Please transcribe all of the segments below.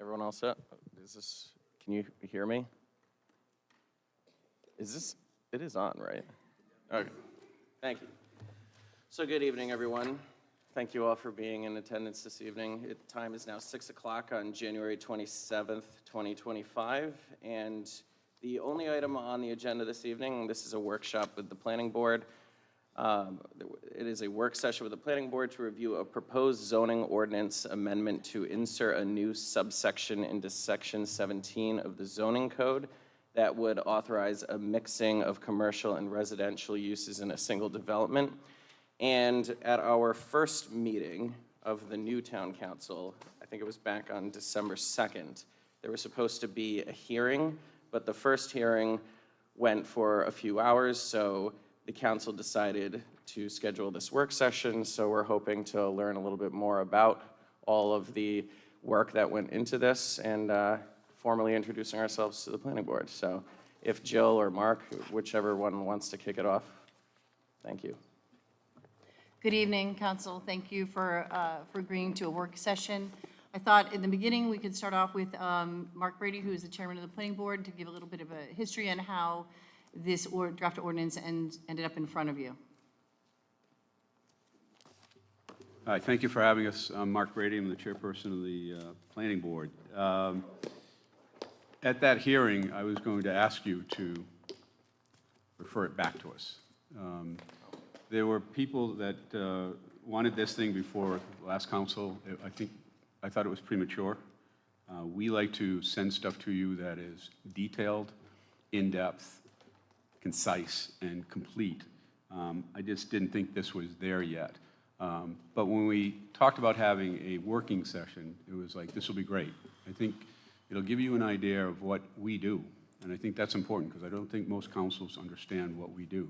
Everyone all set? Can you hear me? It is on, right? Okay, thank you. So good evening, everyone. Thank you all for being in attendance this evening. Time is now 6 o'clock on January 27th, 2025. And the only item on the agenda this evening, this is a workshop with the planning board. It is a work session with the planning board to review a proposed zoning ordinance amendment to insert a new subsection into section 17 of the zoning code that would authorize a mixing of commercial and residential uses in a single development. And at our first meeting of the new town council, I think it was back on December 2nd, there was supposed to be a hearing, but the first hearing went for a few hours, so the council decided to schedule this work session. So we're hoping to learn a little bit more about all of the work that went into this and formally introducing ourselves to the planning board. So if Jill or Mark, whichever one wants to kick it off, thank you. Good evening, Council. Thank you for agreeing to a work session. I thought in the beginning we could start off with Mark Brady, who is the chairman of the planning board, to give a little bit of a history on how this draft ordinance ended up in front of you. Hi, thank you for having us. I'm Mark Brady. I'm the chairperson of the planning board. At that hearing, I was going to ask you to refer it back to us. There were people that wanted this thing before the last council. I thought it was premature. We like to send stuff to you that is detailed, in-depth, concise, and complete. I just didn't think this was there yet. But when we talked about having a working session, it was like, this will be great. I think it'll give you an idea of what we do. And I think that's important because I don't think most councils understand what we do.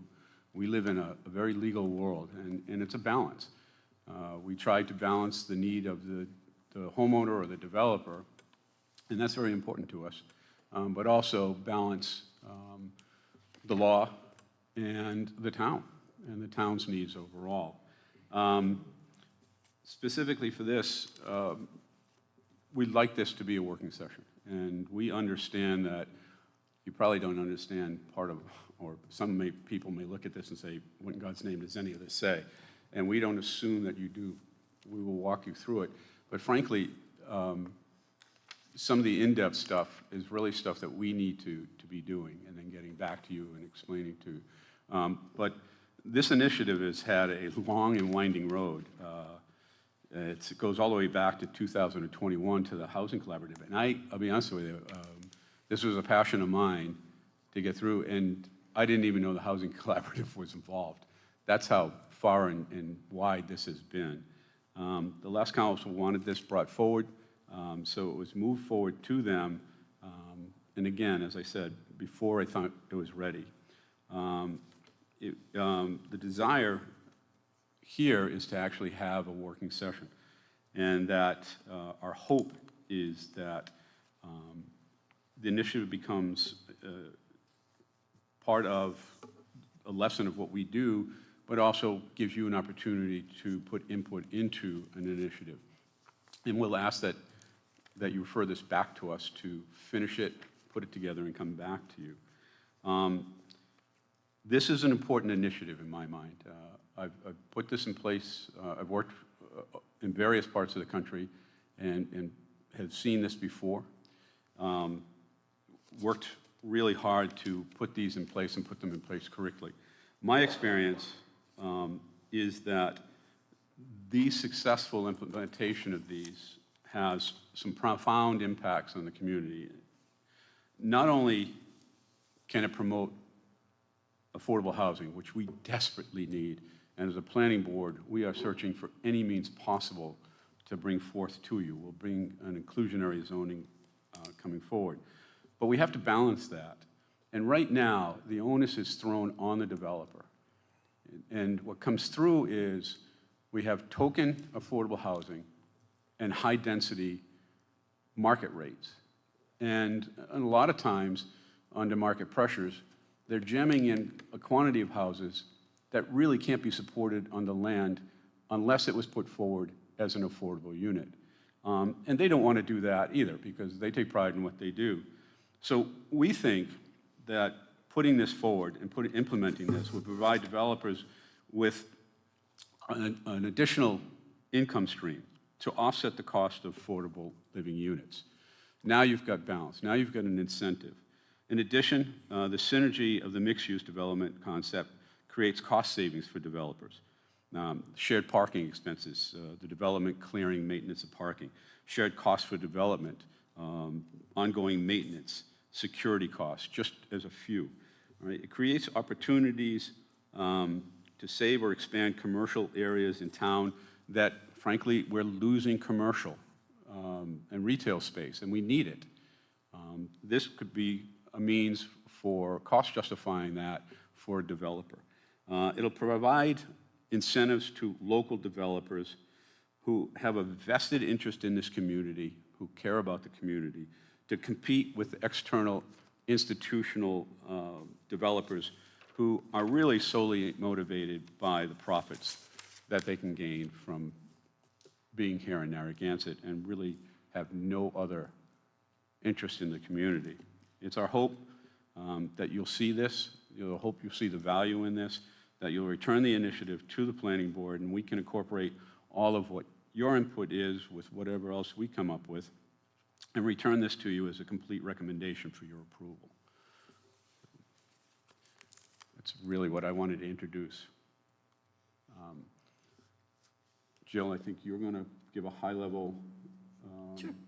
We live in a very legal world, and it's a balance. We try to balance the need of the homeowner or the developer, and that's very important to us, but also balance the law and the town and the town's needs overall. Specifically for this, we'd like this to be a working session, and we understand that you probably don't understand part of, or some people may look at this and say, what in God's name does any of this say? And we don't assume that you do. We will walk you through it. But frankly, some of the in-depth stuff is really stuff that we need to be doing and then getting back to you and explaining to. But this initiative has had a long and winding road. It goes all the way back to 2021 to the Housing Collaborative. And I'll be honest with you, this was a passion of mine to get through, and I didn't even know the Housing Collaborative was involved. That's how far and wide this has been. The last council wanted this brought forward, so it was moved forward to them. And again, as I said before, I thought it was ready. The desire here is to actually have a working session, and that our hope is that the initiative becomes part of a lesson of what we do, but also gives you an opportunity to put input into an initiative. And we'll ask that you refer this back to us to finish it, put it together, and come back to you. This is an important initiative in my mind. I've put this in place. I've worked in various parts of the country and have seen this before. Worked really hard to put these in place and put them in place correctly. My experience is that the successful implementation of these has some profound impacts on the community. Not only can it promote affordable housing, which we desperately need, and as a planning board, we are searching for any means possible to bring forth to you. We'll bring an inclusionary zoning coming forward. But we have to balance that. And right now, the onus is thrown on the developer. And what comes through is we have token affordable housing and high-density market rates. And a lot of times, under market pressures, they're jamming in a quantity of houses that really can't be supported on the land unless it was put forward as an affordable unit. And they don't want to do that either because they take pride in what they do. So we think that putting this forward and implementing this would provide developers with an additional income stream to offset the cost of affordable living units. Now you've got balance. Now you've got an incentive. In addition, the synergy of the mixed-use development concept creates cost savings for developers. Shared parking expenses, the development, clearing, maintenance of parking, shared costs for development, ongoing maintenance, security costs, just as a few. Right? It creates opportunities to save or expand commercial areas in town that, frankly, we're losing commercial and retail space, and we need it. This could be a means for cost justifying that for a developer. It'll provide incentives to local developers who have a vested interest in this community, who care about the community, to compete with external institutional developers who are really solely motivated by the profits that they can gain from being here in Narragansett and really have no other interest in the community. It's our hope that you'll see this, hope you'll see the value in this, that you'll return the initiative to the planning board and we can incorporate all of what your input is with whatever else we come up with and return this to you as a complete recommendation for your approval. That's really what I wanted to introduce. Jill, I think you're going to give a high-level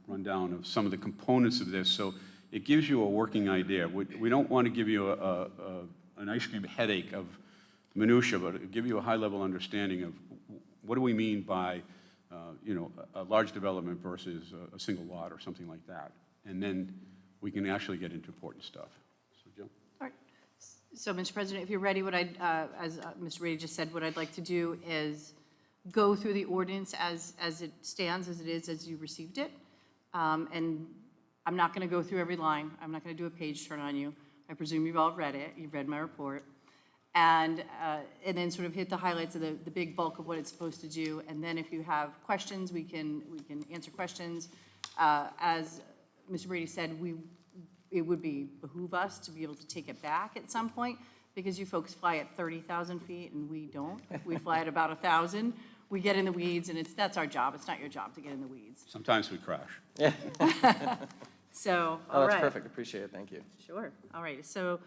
rundown of some of the components of this, so it gives you a working idea. We don't want to give you an ice cream headache of minutia, but give you a high-level understanding of what do we mean by a large development versus a single lot or something like that. And then we can actually get into important stuff. So, Jill? All right. So, Mr. President, if you're ready, as Mr. Rady just said, what I'd like to do is go through the ordinance as it stands, as it is, as you received it. And I'm not going to go through every line. I'm not going to do a page turn on you. I presume you've all read it. You've read my report. And then sort of hit the highlights of the big bulk of what it's supposed to do. And then if you have questions, we can answer questions. As Mr. Brady said, it would behoove us to be able to take it back at some point because you folks fly at 30,000 feet and we don't. We fly at about 1,000. We get in the weeds and that's our job. It's not your job to get in the weeds. Sometimes we crash. Yeah. So, Oh, all that's right. perfect. Appreciate it. Thank you. Sure. All right. So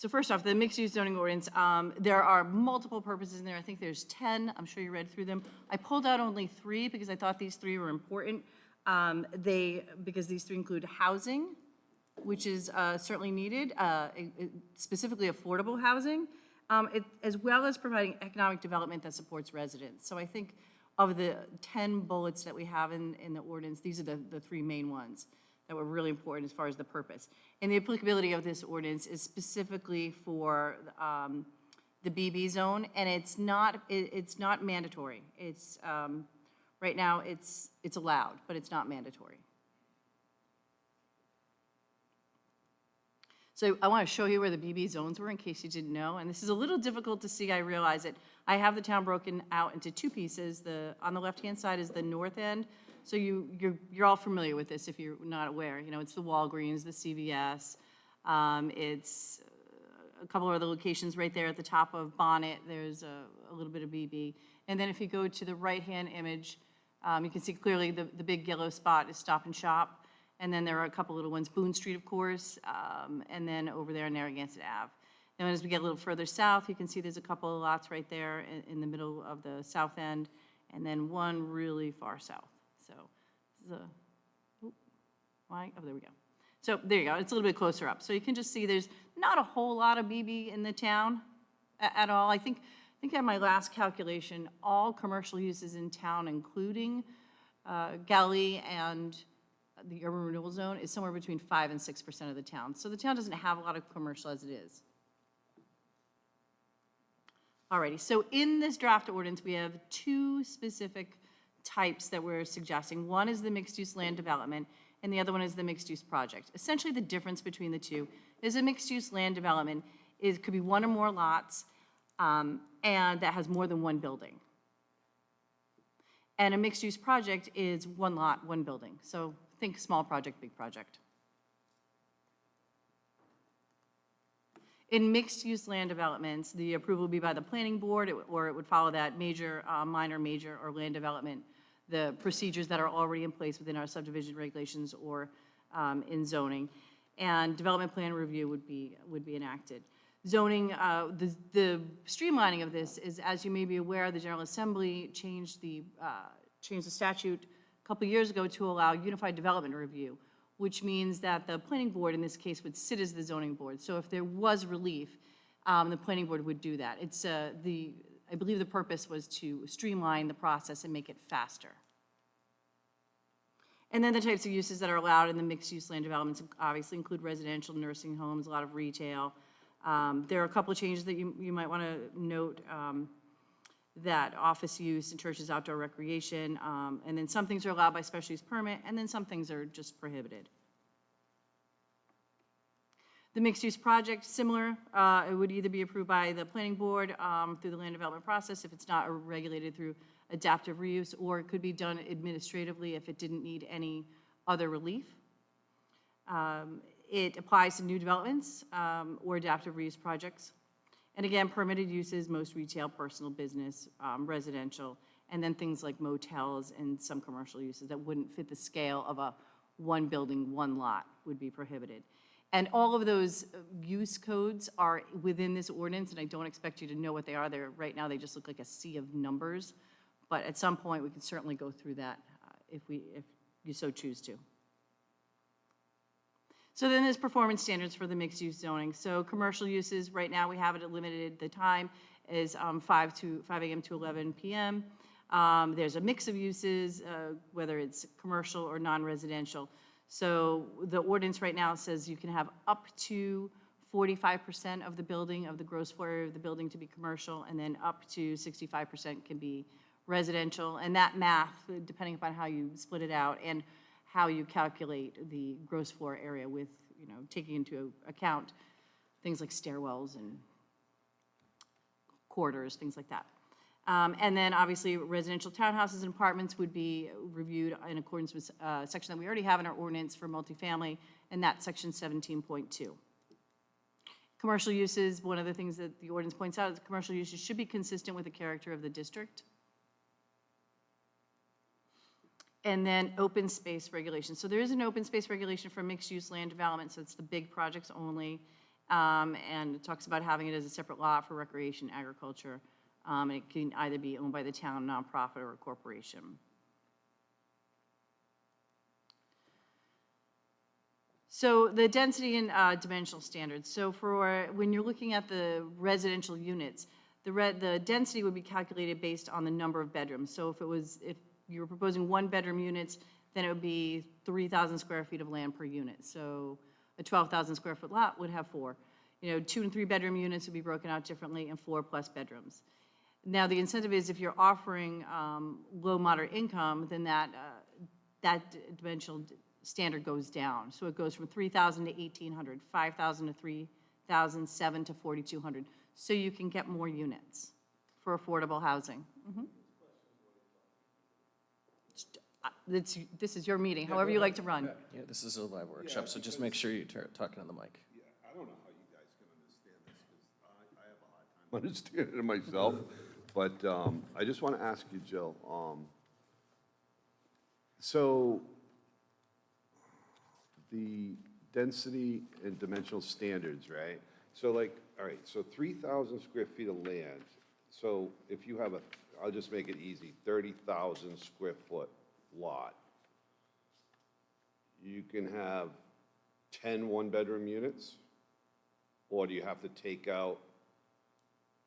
first off, the mixed-use zoning ordinance, there are multiple purposes in there. I think there's 10. I'm sure you read through them. I pulled out only 3 because I thought these 3 were important. Because these 3 include housing, which is certainly needed, specifically affordable housing, as well as providing economic development that supports residents. So I think of the 10 bullets that we have in the ordinance, these are the 3 main ones that were really important as far as the purpose. And the applicability of this ordinance is specifically for the BB zone, and it's not mandatory. It's right now it's allowed, but it's not mandatory. So I want to show you where the BB zones were in case you didn't know. And this is a little difficult to see, I realize it. I have the town broken out into 2 pieces. On the left-hand side is the north end. So you're all familiar with this if you're not aware. It's the Walgreens, the CVS. It's a couple of other locations right there at the top of Bonnet. There's a little bit of BB. And then if you go to the right-hand image, you can see clearly the big yellow spot is Stop and Shop. And then there are a couple little ones, Boone Street, of course, and then over there Narragansett Ave. And as we get a little further south, you can see there's a couple of lots right there in the middle of the south end, and then one really far south. So this is there we go. So there you go. It's a little bit closer up. So you can just see there's not a whole lot of BB in the town at all. I think at my last calculation, all commercial uses in town, including Galley and the urban renewal zone, is somewhere between 5% and 6% of the town. So the town doesn't have a lot of commercial as it is. Alrighty, so in this draft ordinance, we have 2 specific types that we're suggesting. One is the mixed-use land development, and the other one is the mixed-use project. Essentially, the difference between the 2 is a mixed-use land development could be 1 or more lots, and that has more than 1 building. And a mixed-use project is one lot, one building. So think small project, big project. In mixed-use land developments, the approval would be by the planning board, or it would follow that major, minor, major, or land development, the procedures that are already in place within our subdivision regulations or in zoning. And development plan review would be enacted. Zoning, the streamlining of this is, as you may be aware, the General Assembly changed the statute a couple years ago to allow unified development review, which means that the planning board in this case would sit as the zoning board. So if there was relief, the planning board would do that. It's I believe the purpose was to streamline the process and make it faster. And then the types of uses that are allowed in the mixed-use land developments obviously include residential, nursing homes, a lot of retail. There are a couple of changes that you might want to note, that office use and churches outdoor recreation, and then some things are allowed by special use permit, and then some things are just prohibited. The mixed-use project, similar, it would either be approved by the planning board through the land development process if it's not regulated through adaptive reuse, or it could be done administratively if it didn't need any other relief. It applies to new developments or adaptive reuse projects. And again, permitted uses, most retail, personal business, residential, and then things like motels and some commercial uses that wouldn't fit the scale of a one building, one lot would be prohibited. And all of those use codes are within this ordinance, and I don't expect you to know what they are. Right now, they just look like a sea of numbers. But at some point, we can certainly go through that if you so choose to. So then there's performance standards for the mixed-use zoning. So commercial uses, right now we have it limited, the time is 5 a.m. to 11 p.m. There's a mix of uses, whether it's commercial or non-residential. So the ordinance right now says you can have up to 45% of the building, of the gross floor area of the building to be commercial, and then up to 65% can be residential. And that math, depending upon how you split it out, and how you calculate the gross floor area with, taking into account things like stairwells and corridors, things like that. And then obviously residential townhouses and apartments would be reviewed in accordance with a section that we already have in our ordinance for multifamily, and that's section 17.2. Commercial uses, one of the things that the ordinance points out is commercial uses should be consistent with the character of the district. And then open space regulation. So there is an open space regulation for mixed-use land development, so it's the big projects only. And it talks about having it as a separate lot for recreation, agriculture. And it can either be owned by the town, nonprofit, or a corporation. So the density and dimensional standards. So for when you're looking at the residential units, the density would be calculated based on the number of bedrooms. So if you were proposing one-bedroom units, then it would be 3,000 square feet of land per unit. So a 12,000 square foot lot would have 4. 2 and 3 bedroom units would be broken out differently, and 4+ bedrooms. Now, the incentive is if you're offering low, moderate income, then that dimensional standard goes down. So it goes from 3,000 to 1,800, 5,000 to 3,000, 7 to 4,200. So you can get more units for affordable housing. Mm-hmm. This is your meeting, however you like to run. Yeah, this is a live workshop, so just make sure you're talking on the mic. Yeah, I don't know how you guys can understand this, because I have a hard time understanding it myself. But I just want to ask you, Jill, so the density and dimensional standards, right? So all right, so 3,000 square feet of land. So if you have I'll just make it easy, 30,000 square foot lot, you can have 10 one-bedroom units? Or do you have to take out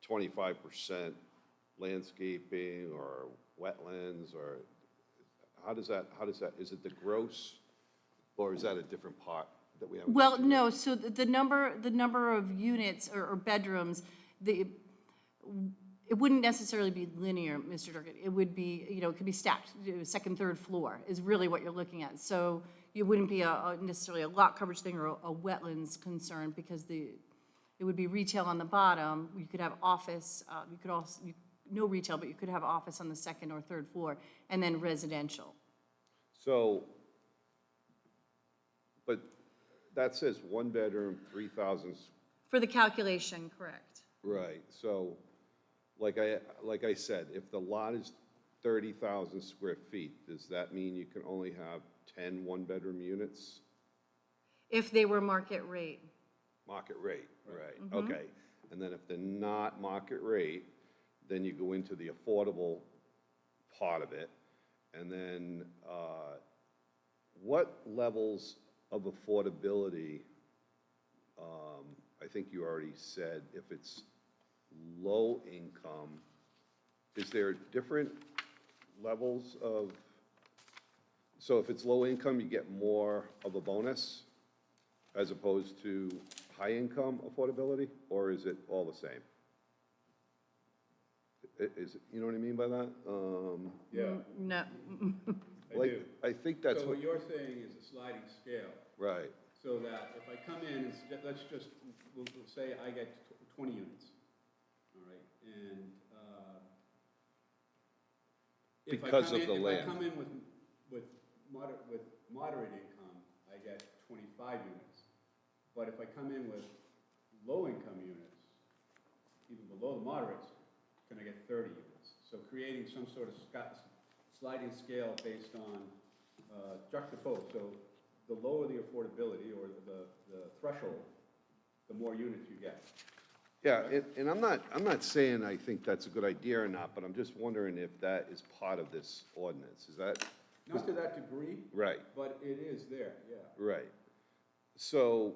25% landscaping or wetlands, or how does that, is it the gross, or is that a different pot that we have? Well, no, so the number of units or bedrooms, it wouldn't necessarily be linear, Mr. Durkin. It would be, it could be stacked. Second, third floor is really what you're looking at. So it wouldn't be necessarily a lot coverage thing or a wetlands concern, because it would be retail on the bottom. You could have office. no retail, but you could have office on the second or third floor, and then residential. So, but that says one bedroom, 3,000, For the calculation, correct. right, so, like I said, if the lot is 30,000 square feet, does that mean you can only have 10 one-bedroom units? If they were market rate. Market rate, right, okay. And then if they're not market rate, then you go into the affordable part of it. And then, what levels of affordability, I think you already said, if it's low income, is there different levels of, so if it's low income, you get more of a bonus as opposed to high income affordability, or is it all the same? Is it, you know what I mean by that? Yeah, No, I Like, do. I think that's So what, what you're saying is a sliding scale, right, so that if I come in, and let's just, we'll say I get 20 units, all right? And if I Because come of in- the If I land. come in with moderate income, I get 25 units. But if I come in with low-income units, even below the moderates, can I get 30 units? So creating some sort of sliding scale based on juxtaposed. So the lower the affordability or the threshold, the more units you get. yeah, and I'm not saying I think that's a good idea or not, but I'm just wondering if that is part of this ordinance, is that, Not to that degree, right, but it is there, yeah. right. So,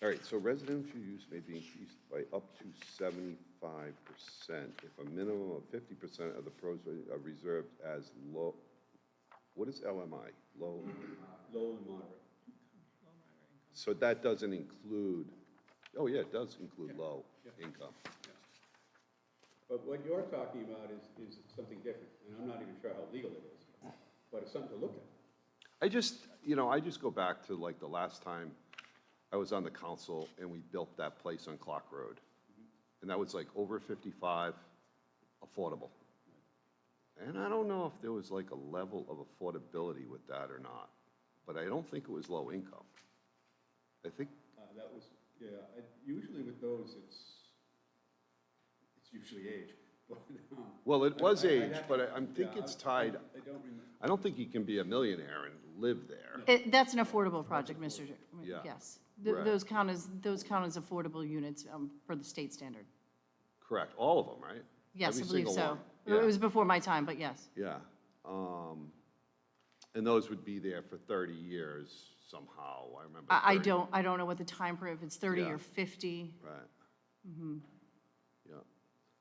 all right, so residential use may be increased by up to 75% if a minimum of 50% of the pros are reserved as low, what is LMI? Low, Low and moderate. so that doesn't include, oh yeah, it does include low Yeah. income. But what you're talking about is something different, and I'm not even sure how legal it is, but it's something to look at. I just go back to like the last time I was on the council and we built that place on Clock Road. And that was like over 55, affordable. And I don't know if there was like a level of affordability with that or not, but I don't think it was low income. I think, That was, yeah, usually with those, it's usually age. But, well, it was I'd age, have but to- I think yeah, it's tied, I don't remember. I don't think you can be a millionaire and live there. That's an affordable project, Mr. Yeah. Yes. Right. Those count as affordable units for the state standard. Correct, all of them, right? Yes, I Every believe single so. one. It Yeah. was before my time, but yes. Yeah, and those would be there for 30 years somehow, I remember. I 30. don't know what the time frame, if it's 30 Yeah. or 50. Right. Yeah,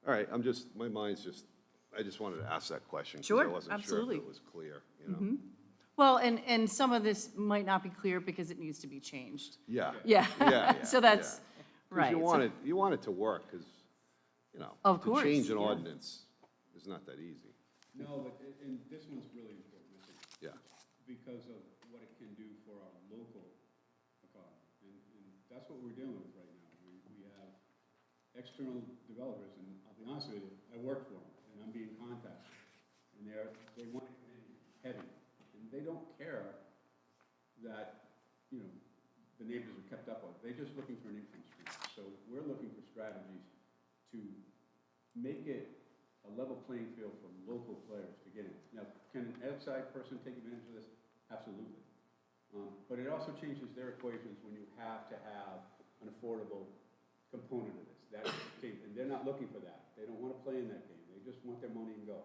all right, my mind's just, I just wanted to ask that question. 'Cause Sure, I wasn't absolutely. sure if it was clear, you know? Well, and some of this might not be clear because it needs to be changed. Yeah. Yeah. Yeah, So that's, yeah. 'Cause right. you want it to work, because, Of course, to change an yeah. ordinance is not that easy. No, but, and this one's really important, I think. Yeah, Because of what it can do for our local economy. And that's what we're dealing with right now. We have external developers, and I'll be honest with you, I work for them, and I'm being contacted. And they want to come in heavy, and they don't care that, the neighbors are kept up with. They're just looking for an income stream. So we're looking for strategies to make it a level playing field for local players to get in. Now, can an outside person take advantage of this? Absolutely. But it also changes their equations when you have to have an affordable component of this. And they're not looking for that. They don't want to play in that game. They just want their money and go.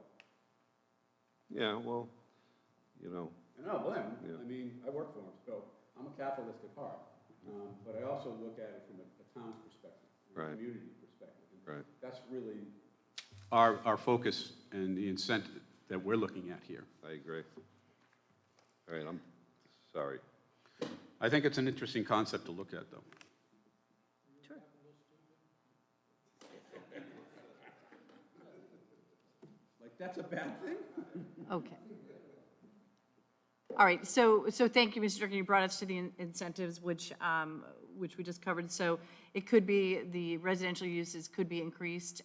yeah, well, And I don't blame them. Yeah. I mean, I work for them, so I'm a capitalist at heart. But I also look at it from a town's perspective, a Right. community perspective. And right. that's really, Our focus and the incentive that we're looking at here. I agree. All right, I'm sorry. I think it's an interesting concept to look at, though. Sure. like, that's a bad thing? Okay. All right, so thank you, Mr. Durkin. You brought us to the incentives, which which we just covered. So it could be, the residential uses could be increased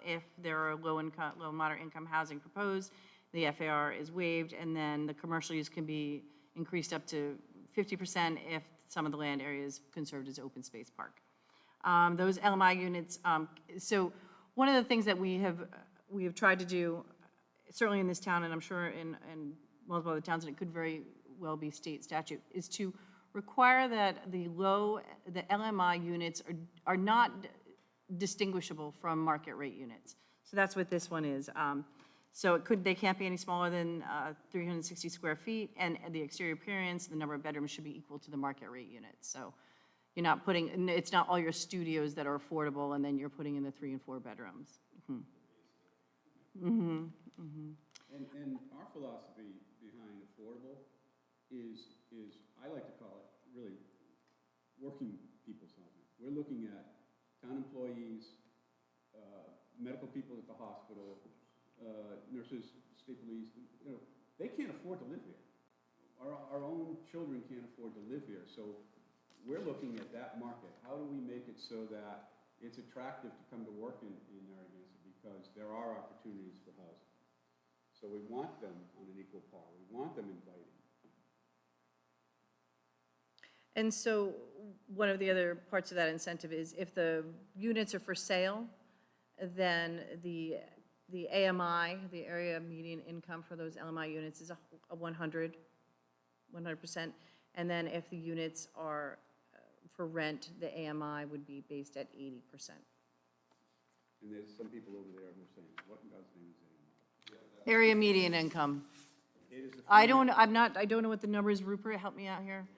if there are low moderate income housing proposed, the FAR is waived, and then the commercial use can be increased up to 50% if some of the land area is conserved as open space park. Those LMI units, so one of the things that we have tried to do, certainly in this town, and I'm sure in multiple other towns, and it could very well be state statute, is to require that the LMI units are not distinguishable from market rate units. So that's what this one is. So they can't be any smaller than 360 square feet, and the exterior appearance, the number of bedrooms should be equal to the market rate units. So you're not putting, it's not all your studios that are affordable, and then you're putting in the 3 and 4 bedrooms. And our philosophy behind affordable is, I like to call it, really, working people's housing. We're looking at town employees, medical people at the hospital, nurses, state police, they can't afford to live here. Our own children can't afford to live here, so we're looking at that market. How do we make it so that it's attractive to come to work in Narragansett, because there are opportunities for housing. So we want them on an equal par. We want them inviting. And so one of the other parts of that incentive is if the units are for sale, then the AMI, the area median income for those LMI units is a 100%. And then if the units are for rent, the AMI would be based at 80%. And there's some people over there who are saying, what in God's name is AMI? Area median income. It is a I don't know what the number is. Rupert, help me out here.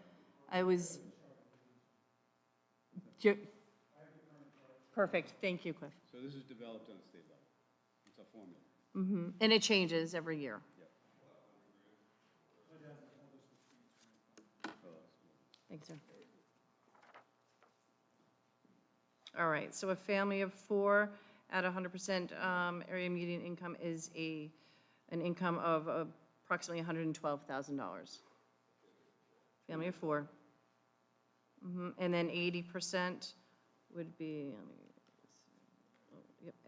Perfect, thank you, Cliff. So this is developed on state level. It's a formula. And it changes every year. Thanks, sir. All right, so a family of 4 at 100% area median income is an income of approximately $112,000. Family of 4. And then 80% would be,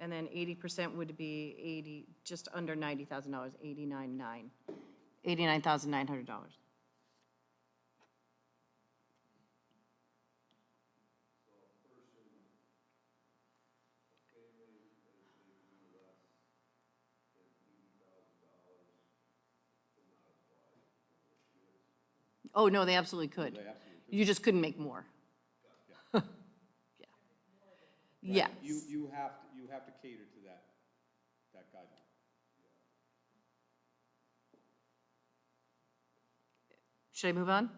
and then 80% would be just under $90,000, $89,900. Oh, no, they absolutely could. They absolutely could. You just couldn't make more. Yeah. Yes. You have to cater to that guideline. Should I move on?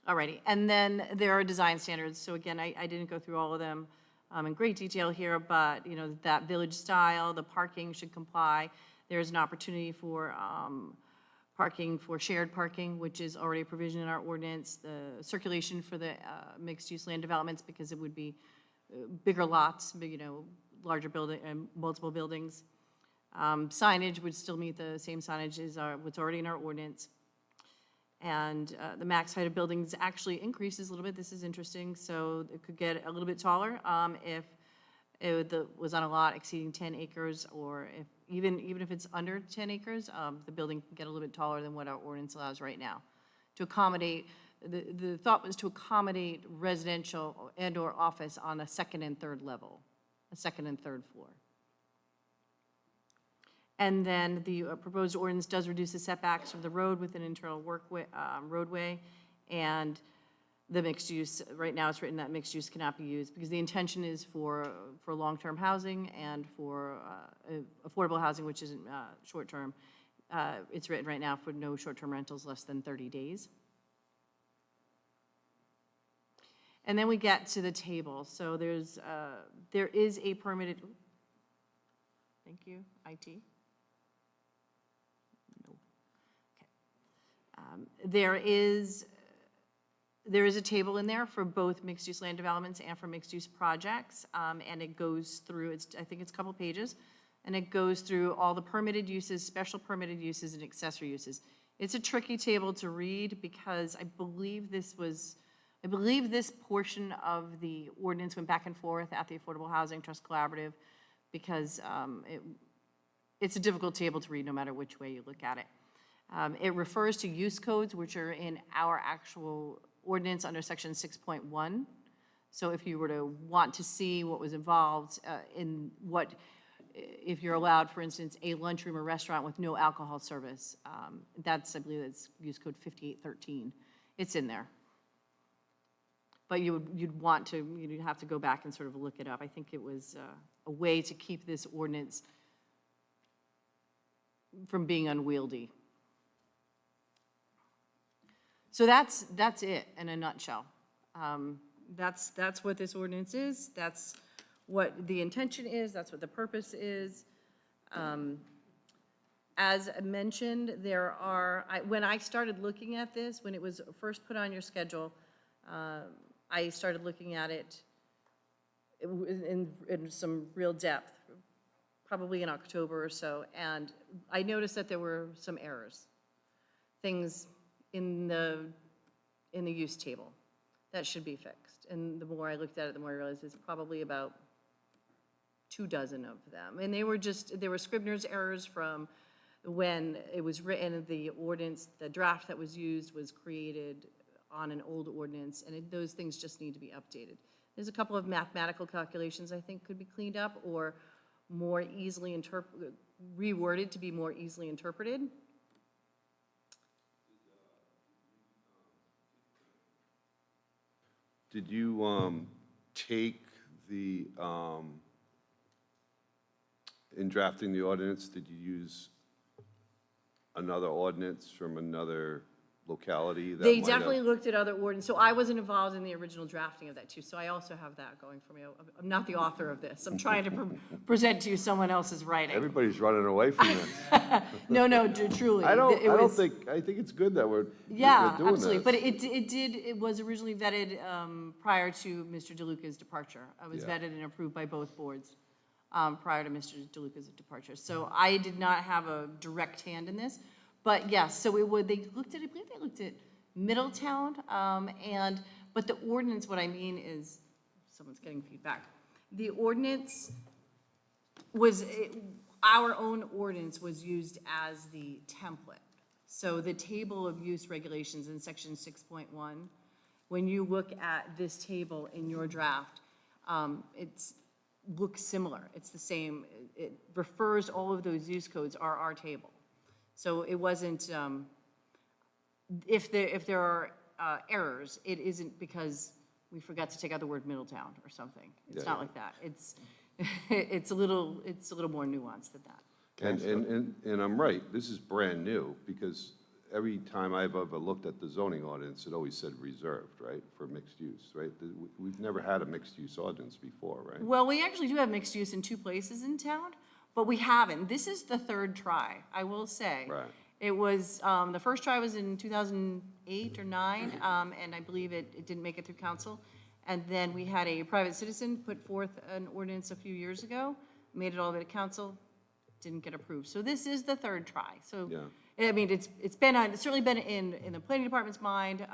All righty, and then there are design standards. So again, I didn't go through all of them in great detail here, but that village style, the parking should comply. There's an opportunity for parking for shared parking, which is already a provision in our ordinance. The circulation for the mixed-use land developments, because it would be bigger lots, larger building and multiple buildings. Signage would still meet the same signage as what's already in our ordinance. And the max height of buildings actually increases a little bit. This is interesting. So it could get a little bit taller if it was on a lot exceeding 10 acres, or if even if it's under 10 acres, the building can get a little bit taller than what our ordinance allows right now. To accommodate, the thought was to accommodate residential and/or office on a second and third level, a second and third floor. And then the proposed ordinance does reduce the setbacks from the road with an internal roadway, and the mixed use, right now it's written that mixed use cannot be used, because the intention is for long-term housing and for affordable housing, which isn't short-term. It's written right now for no short-term rentals less than 30 days. And then we get to the table. So there is a permitted, thank you, IT. No. Okay. There is a table in there for both mixed-use land developments and for mixed-use projects, and it goes through, I think it's a couple pages, and it goes through all the permitted uses, special permitted uses, and accessory uses. It's a tricky table to read because I believe this portion of the ordinance went back and forth at the Affordable Housing Trust Collaborative because it's a difficult table to read no matter which way you look at it. It refers to use codes, which are in our actual ordinance under section 6.1. So if you were to want to see what was involved if you're allowed, for instance, a lunchroom or restaurant with no alcohol service, I believe that's use code 5813. It's in there. But you'd have to go back and sort of look it up. I think it was a way to keep this ordinance from being unwieldy. So that's it in a nutshell. That's what this ordinance is. That's what the intention is. That's what the purpose is. As mentioned, when I started looking at this, when it was first put on your schedule, I started looking at it in some real depth, probably in October or so, and I noticed that there were some errors, things in the use table that should be fixed. And the more I looked at it, the more I realized it's probably about 24 of them. And they were Scribner's errors from when it was written. The ordinance, the draft that was used was created on an old ordinance, and those things just need to be updated. There's a couple of mathematical calculations I think could be cleaned up or more easily reworded to be more easily interpreted. Did you take in drafting the ordinance, did you use another ordinance from another locality? That They might have- definitely looked at other ordinances. So I wasn't involved in the original drafting of that too. So I also have that going for me. I'm not the author of this. I'm trying to present to you someone else's writing. Everybody's running away from this. No, truly. I It was- think it's good that we're Yeah, doing absolutely. this. But it was originally vetted prior to Mr. DeLuca's departure. I was Yeah. vetted and approved by both boards prior to Mr. DeLuca's departure. So I did not have a direct hand in this. But yes, so I believe they looked at Middletown, but the ordinance, what I mean is, someone's getting feedback. The ordinance our own ordinance was used as the template. So the table of use regulations in section 6.1, when you look at this table in your draft, it looks similar. It's the same. It refers, all of those use codes are our table. So it wasn't, if there are errors, it isn't because we forgot to take out the word Middletown or something. It's not like that. It's a little more nuanced than that. And I'm right, this is brand new, because every time I've ever looked at the zoning ordinance, it always said reserved, right, for mixed use, right? We've never had a mixed use ordinance before, right? Well, we actually do have mixed use in 2 places in town, but we haven't. This is the 3rd try, I will say. Right. It was, the first try was in 2008 or 9, and I believe it didn't make it through council. And then we had a private citizen put forth an ordinance a few years ago, made it all the way to council, didn't get approved. So this is the 3rd try. So, Yeah. I mean, it's certainly been in the planning department's mind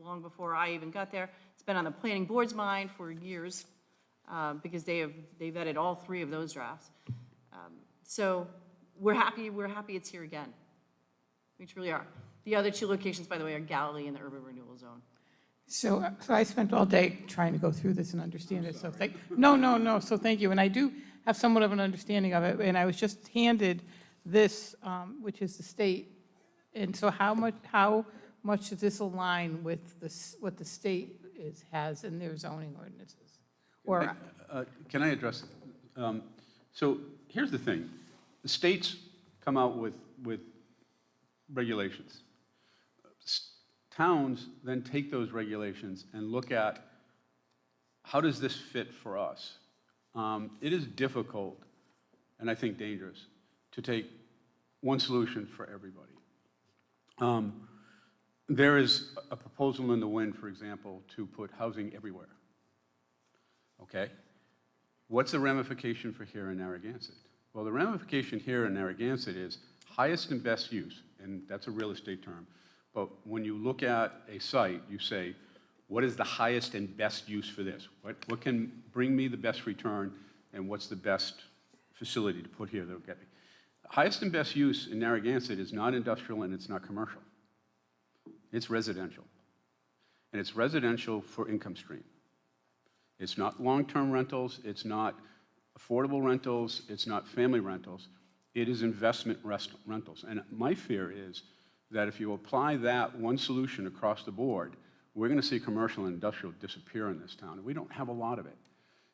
long before I even got there. It's been on the planning board's mind for years because they vetted all 3 of those drafts. So we're happy it's here again. We truly are. The other 2 locations, by the way, are Galilee and the urban renewal zone. So I spent all day trying to go through this and understand it, so no, so thank you. And I do have somewhat of an understanding of it, and I was just handed this, which is the state. And so how much does this align with what the state has in their zoning ordinances? Or, Can I address it? So here's the thing. The states come out with regulations. Towns then take those regulations and look at how does this fit for us? It is difficult, and I think dangerous, to take one solution for everybody. There is a proposal in the wind, for example, to put housing everywhere. Okay? What's the ramification for here in Narragansett? Well, the ramification here in Narragansett is highest and best use, and that's a real estate term. But when you look at a site, you say, what is the highest and best use for this? What can bring me the best return, and what's the best facility to put here that'll get me? Highest and best use in Narragansett is not industrial and it's not commercial. It's residential. And it's residential for income stream. It's not long-term rentals, it's not affordable rentals, it's not family rentals. It is investment rentals. And my fear is that if you apply that one solution across the board, we're going to see commercial and industrial disappear in this town, and we don't have a lot of it.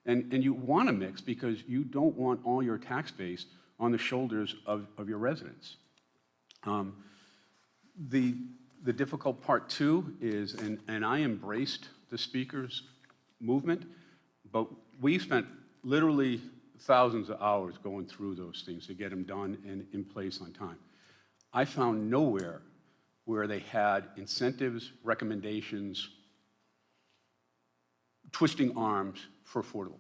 And you want to mix because you don't want all your tax base on the shoulders of your residents. The difficult part, too, is, and I embraced the speakers' movement, but we spent literally thousands of hours going through those things to get them done and in place on time. I found nowhere where they had incentives, recommendations, twisting arms for affordable.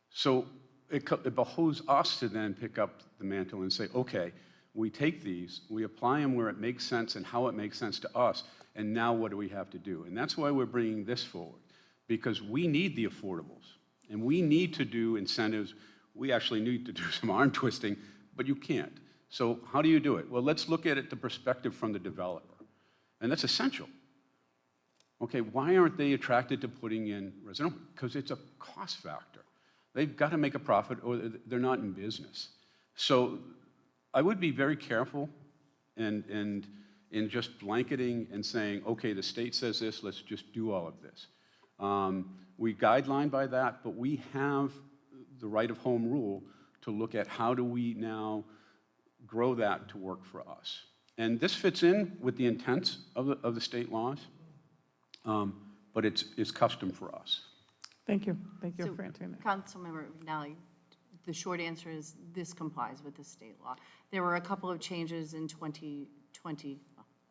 So it behooves us to then pick up the mantle and say, okay, we take these, we apply them where it makes sense and how it makes sense to us, and now what do we have to do? And that's why we're bringing this forward, because we need the affordables, and we need to do incentives. We actually need to do some arm twisting, but you can't. So how do you do it? Well, let's look at it the perspective from the developer, and that's essential. Okay, why aren't they attracted to putting in residential? Because it's a cost factor. They've got to make a profit or they're not in business. So I would be very careful in just blanketing and saying, okay, the state says this, let's just do all of this. We guideline by that, but we have the right of home rule to look at how do we now grow that to work for us. And this fits in with the intent of the state laws, but it's custom for us. Thank you. Thank you So, for answering that. Councilmember McNally, the short answer is this complies with the state law. There were a couple of changes in 2020.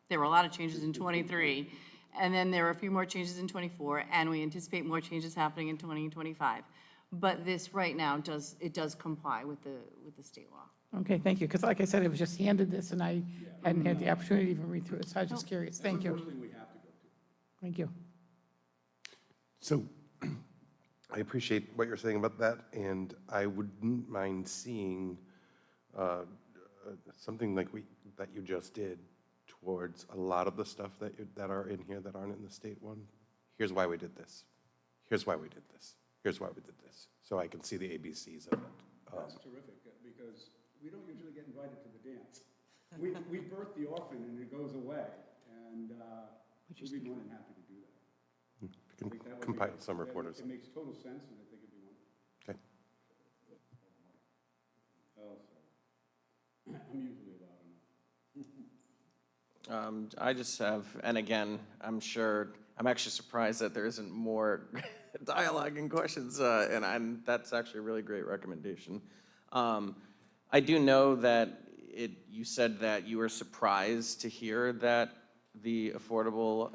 There were a lot of changes in 23, and then there were a few more changes in 24, and we anticipate more changes happening in 2025. But this right now does comply with the state law. Okay, thank you, because like I said, I was just handed this, and I hadn't had the opportunity to even read through it, so I was just curious. Thank you. First thing we have to go to. Thank you. So I appreciate what you're saying about that, and I wouldn't mind seeing something like that you just did towards a lot of the stuff that are in here that aren't in the state one. Here's why we did this. Here's why we did this. Here's why we did this. So I can see the ABCs of it. That's terrific, because we don't usually get invited to the dance. We birth the orphan and it goes away, and we'd be more than happy to do that. We I can think that would be- compile some report or It something. makes total sense, and I think it'd be wonderful. Okay. Oh, sorry. I'm usually loud enough. I just have, and again, I'm actually surprised that there isn't more dialogue and questions, and that's actually a really great recommendation. I do know that you said that you were surprised to hear that the Affordable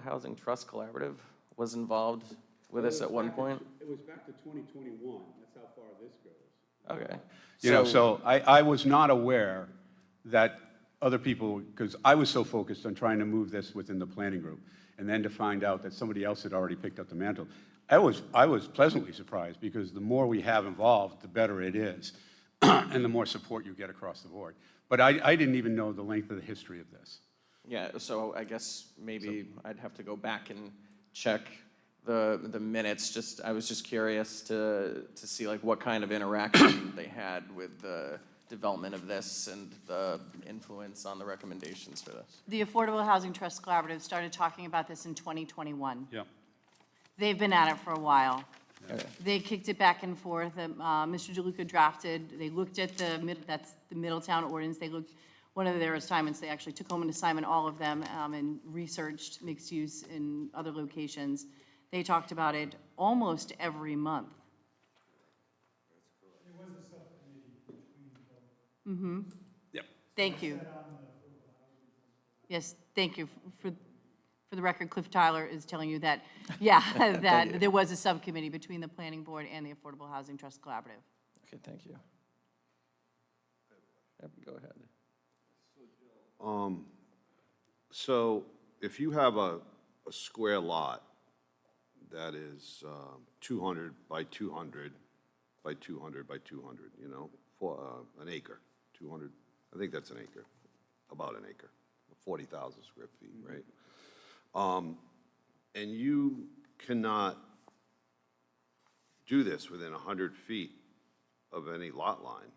Housing Trust Collaborative was involved with us at one point? It was back to 2021, that's how far this goes. Okay. You know, so I was not aware that other people, because I was so focused on trying to move this within the planning group, and then to find out that somebody else had already picked up the mantle. I was pleasantly surprised, because the more we have involved, the better it is, and the more support you get across the board. But I didn't even know the length of the history of this. Yeah, so I guess maybe I'd have to go back and check the minutes. I was just curious to see like what kind of interaction they had with the development of this and the influence on the recommendations for this. The Affordable Housing Trust Collaborative started talking about this in 2021. Yeah. They've been at it for a while. Okay. They kicked it back and forth. Mr. DeLuca drafted, they looked at that's the Middletown ordinance. They looked, one of their assignments, they actually took home an assignment, all of them, and researched mixed use in other locations. They talked about it almost every month. Mm-hmm. Yep. Thank you. Yes, thank you. For the record, Cliff Tyler is telling you that, yeah, that there was a subcommittee between the Planning Board and the Affordable Housing Trust Collaborative. Okay, thank you. So if you have a square lot that is 200 by 200 by 200 by 200, you know, for an acre, 200, I think that's an acre, about an acre, 40,000 square feet, right? And you cannot do this within 100 feet of any lot line.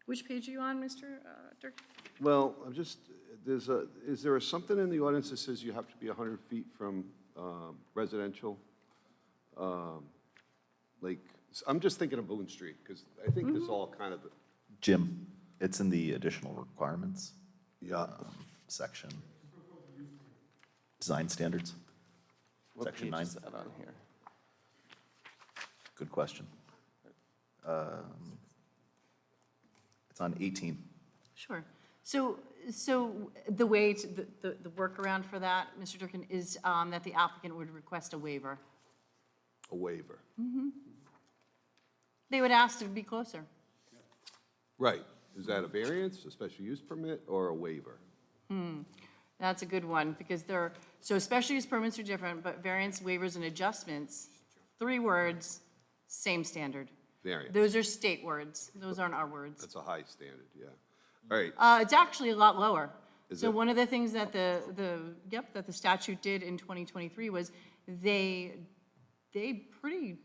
Which page are you on, Mr. Dirk? Well, I'm just, is there something in the ordinance that says you have to be 100 feet from residential? Like, I'm just thinking of Boone Street, because I think this all kind of, Jim, it's in the additional requirements yeah. section. Design standards, What Section page 9. is that on here? Good question. It's on 18. Sure. So the way, the workaround for that, Mr. Durkin, is that the applicant would request a waiver. A waiver. They would ask to be closer. Right. Is that a variance, a special use permit, or a waiver? That's a good one, because so special use permits are different, but variance, waivers, and adjustments, 3 words, same standard. Variance. Those are state words. Those aren't our words. That's a high standard, yeah. All right, It's actually a lot lower. Is So it? one of the things that that the statute did in 2023 was they pretty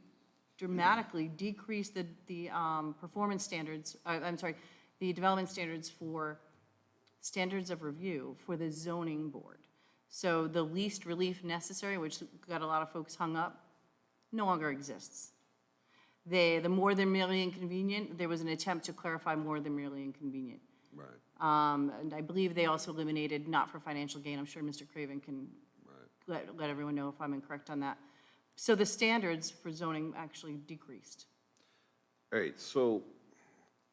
dramatically decreased the performance standards, the development standards for standards of review for the zoning board. So the least relief necessary, which got a lot of folks hung up, no longer exists. The more than merely inconvenient, there was an attempt to clarify more than merely inconvenient. right, And I believe they also eliminated not for financial gain. I'm sure Mr. Craven can right. let everyone know if I'm incorrect on that. So the standards for zoning actually decreased. All right, so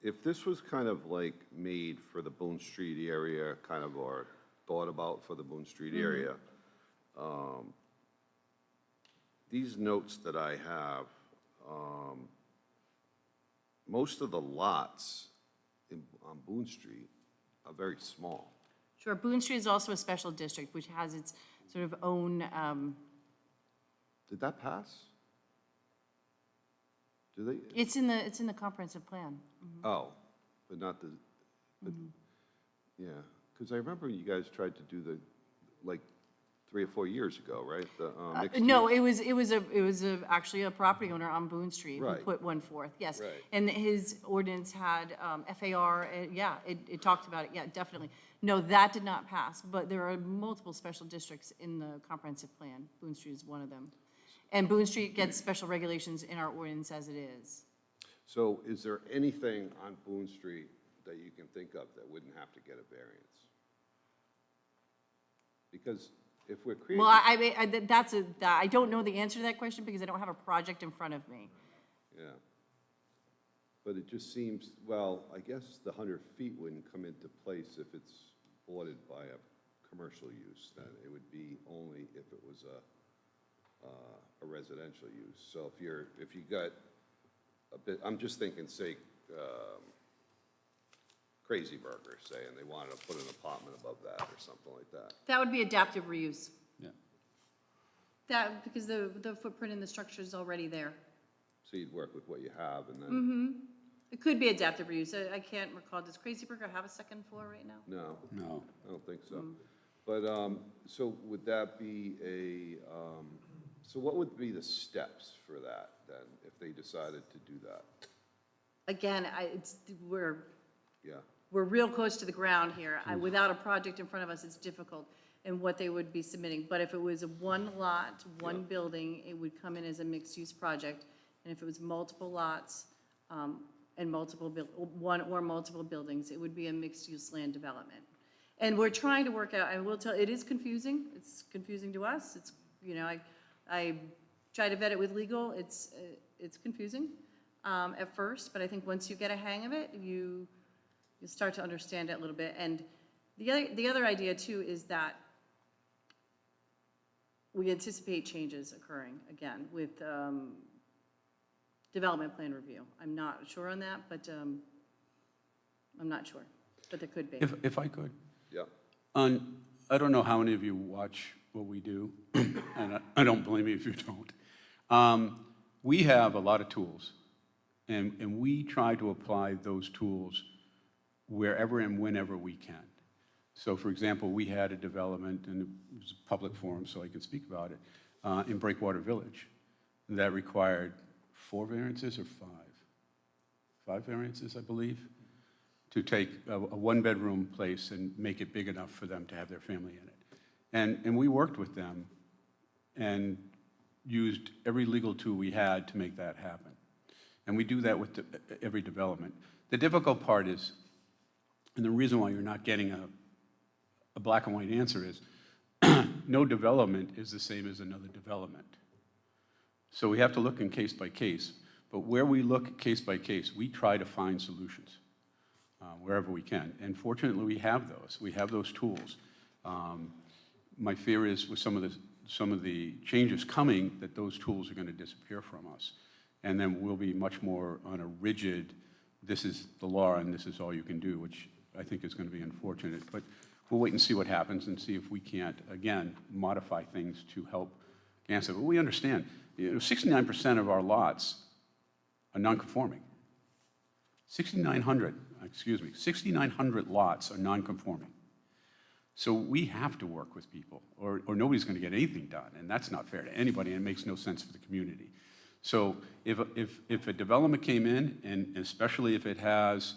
if this was kind of like made for the Boone Street area, kind of, or thought about for the Boone Street area, these notes that I have, most of the lots on Boone Street are very small. Sure, Boone Street is also a special district, which has its sort of own, Did that pass? Do they? it's in the comprehensive plan. Oh, but not the, but, yeah, because I remember you guys tried to do the, like, 3 or 4 years ago, right? The mixed No, use? it was actually a property owner on Boone Street who Right. put one forth, yes. Right. And his ordinance had FAR, yeah, it talked about it, yeah, definitely. No, that did not pass, but there are multiple special districts in the comprehensive plan. Boone Street is one of them. And Boone Street gets special regulations in our ordinance as it is. So is there anything on Boone Street that you can think of that wouldn't have to get a variance? Because if we're creating. Well, I don't know the answer to that question because I don't have a project in front of me. Yeah. But it just seems, well, I guess the 100 feet wouldn't come into place if it's bordered by a commercial use, then it would be only if it was a residential use. So if you got a bit, I'm just thinking, say, Crazy Burger, say, and they wanted to put an apartment above that or something like that. That would be adaptive reuse. Yeah. That, because the footprint in the structure is already there. So you'd work with what you have and then, It could be adaptive reuse. I can't recall, does Crazy Burger have a second floor right now? no. No. I don't think so. But, so would that be so what would be the steps for that then, if they decided to do that? Again, we're Yeah, real close to the ground here. Without a project in front of us, it's difficult in what they would be submitting. But if it was a one lot, one building, it would come in as a mixed-use project. And if it was multiple lots, and one or multiple buildings, it would be a mixed-use land development. And we're trying to work out, I will tell, it is confusing. It's confusing to us. It's, I try to vet it with legal. It's confusing at first, but I think once you get a hang of it, you start to understand it a little bit. And the other idea too is that we anticipate changes occurring again with development plan review. I'm not sure on that, but I'm not sure. but there could be. If I could. Yeah. I don't know how many of you watch what we do, and I don't blame you if you don't. We have a lot of tools, and we try to apply those tools wherever and whenever we can. So, for example, we had a development, and it was a public forum, so I can speak about it, in Breakwater Village that required 4 variances or 5? 5 variances, I believe, to take a one-bedroom place and make it big enough for them to have their family in it. And we worked with them and used every legal tool we had to make that happen. And we do that with every development. The difficult part is, and the reason why you're not getting a black and white answer is, no development is the same as another development. So we have to look in case by case, but where we look case by case, we try to find solutions wherever we can. And fortunately, we have those. We have those tools. My fear is with some of the changes coming, that those tools are going to disappear from us. And then we'll be much more on a rigid, this is the law and this is all you can do, which I think is going to be unfortunate. But we'll wait and see what happens and see if we can't, again, modify things to help Narragansett. But we understand, 69% of our lots are non-conforming. 6,900 lots are non-conforming. So we have to work with people, or nobody's going to get anything done, and that's not fair to anybody, and it makes no sense for the community. So if a development came in, and especially if it has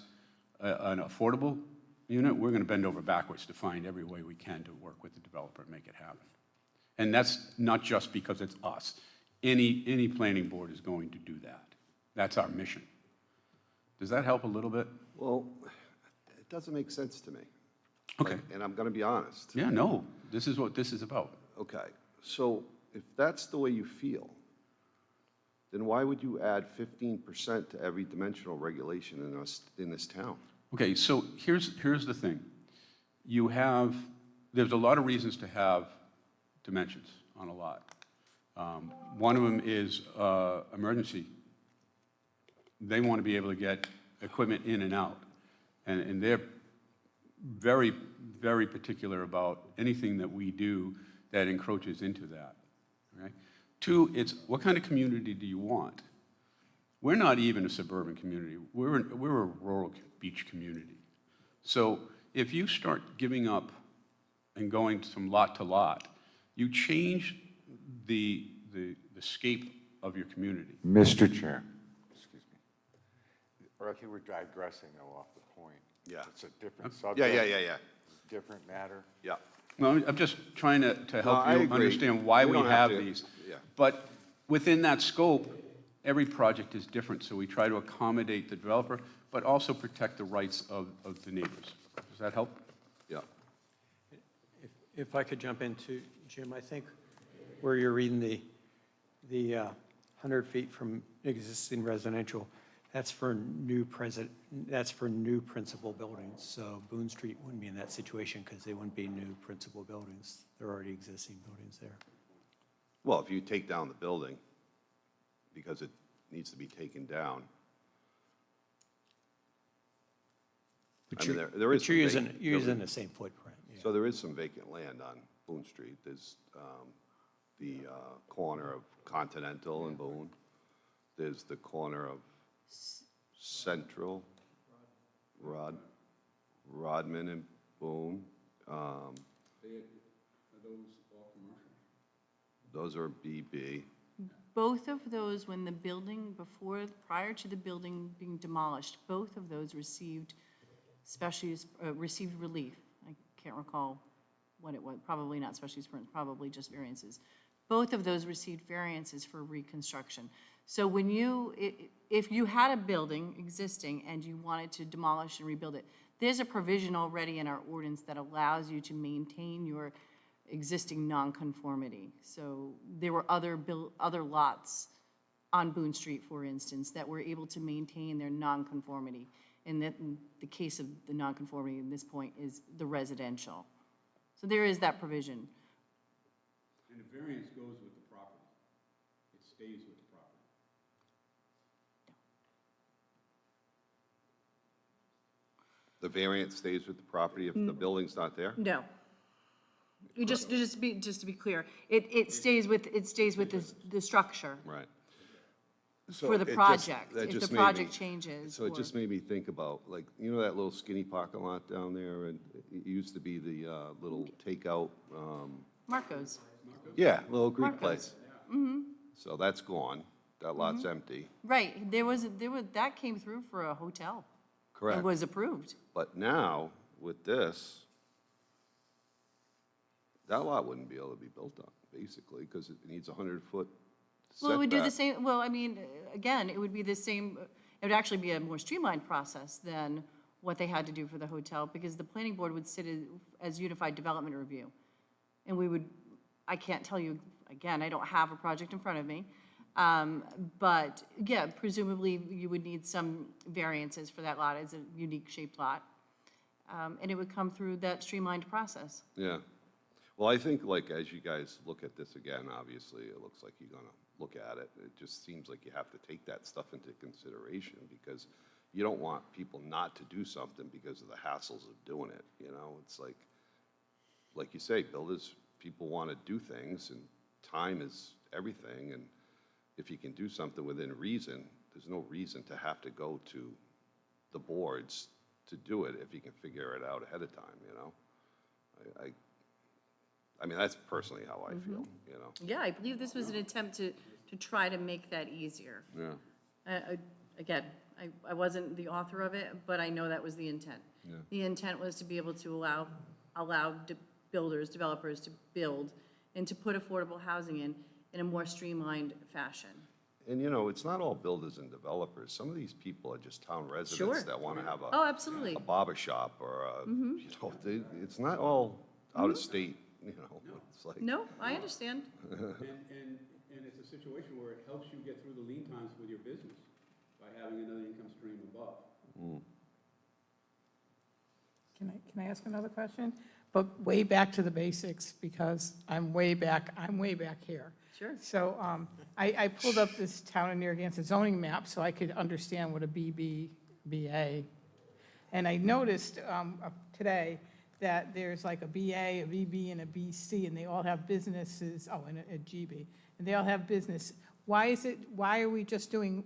an affordable unit, we're going to bend over backwards to find every way we can to work with the developer and make it happen. And that's not just because it's us. Any planning board is going to do that. That's our mission. Does that help a little bit? Well, it doesn't make sense to me. Okay. And I'm going to be honest. Yeah, no, this is what this is about. Okay, so if that's the way you feel, then why would you add 15% to every dimensional regulation in this town? Okay, so here's the thing. There's a lot of reasons to have dimensions on a lot. One of them is emergency. They want to be able to get equipment in and out, and they're very, very particular about anything that we do that encroaches into that, right? 2, it's what kind of community do you want? We're not even a suburban community. We're a rural beach community. So if you start giving up and going from lot to lot, you change the scape of your community. Mr. Chair, excuse me. Or I think we're digressing though off the point. Yeah. It's a different subject. Yeah. Different matter. Yeah. Well, I'm just trying to help I you agree. understand why We we don't have have to- these. yeah. But within that scope, every project is different, so we try to accommodate the developer, but also protect the rights of the neighbors. Does that help? Yeah. If I could jump into, Jim, I think where you're reading the 100 feet from existing residential, that's for new principal buildings. So Boone Street wouldn't be in that situation because they wouldn't be new principal buildings. They're already existing buildings there. Well, if you take down the building because it needs to be taken down. But I mean, you're, there is but you're some using, vacant you're using building. the same footprint. Yeah. So there is some vacant land on Boone Street. There's the corner of Continental and Boone. There's the corner of Central, Rodman and Boone. Are those all commercial? Those are BB. Both of those, when the building, prior to the building being demolished, both of those received received relief. I can't recall what it was, probably not special use permits, probably just variances. Both of those received variances for reconstruction. So when if you had a building existing and you wanted to demolish and rebuild it, there's a provision already in our ordinance that allows you to maintain your existing nonconformity. So there were other lots on Boone Street, for instance, that were able to maintain their nonconformity. And that in the case of the nonconformity in this point is the residential. So there is that provision. And the variance goes with the property. It stays with the property. The variance stays with the property if the building's not there? No. Just to be clear, it stays with the structure Right. for the So it just- project, that if just the made me- project changes. So it or- just made me think about, like, you know that little skinny parking lot down there? And it used to be the little takeout, Marcos. yeah, little Greek Marcos. place. So that's gone. That lot's empty. Right, that came through for a hotel. Correct. And was approved. But now, with this, that lot wouldn't be able to be built on, basically, because it needs a 100-foot Well, it would do the setback. same, well, I mean, again, it would be the same, it would actually be a more streamlined process than what they had to do for the hotel, because the planning board would sit as unified development review. And we would, I can't tell you, again, I don't have a project in front of me, but, yeah, presumably you would need some variances for that lot, it's a unique shaped lot. And it would come through that streamlined process. Yeah. Well, I think, like, as you guys look at this again, obviously, it looks like you're gonna look at it. It just seems like you have to take that stuff into consideration, because you don't want people not to do something because of the hassles of doing it, you know? It's like you say, builders, people want to do things, and time is everything, and if you can do something within reason, there's no reason to have to go to the boards to do it if you can figure it out ahead of time, you know? I mean, that's personally how I feel, you know? Yeah, I believe this was an attempt to try to make that easier. Yeah. Again, I wasn't the author of it, but I know that was the intent. Yeah. The intent was to be able to allow builders, developers to build and to put affordable housing in a more streamlined fashion. And, you know, it's not all builders and developers. Some of these people are just town Sure. residents that want to have Oh, absolutely. a barber shop or a, you know, it's not all out of state, you know? It's like, No, I understand. And it's a situation where it helps you get through the lean times with your business by having another income stream above. Can I ask another question? But way back to the basics, because I'm way back here. Sure. So I pulled up this town of Narragansett zoning map so I could understand what a BA. And I noticed today that there's like a BA, a BB, and a BC, and they all have businesses, and a GB, and they all have business. Why are we just doing,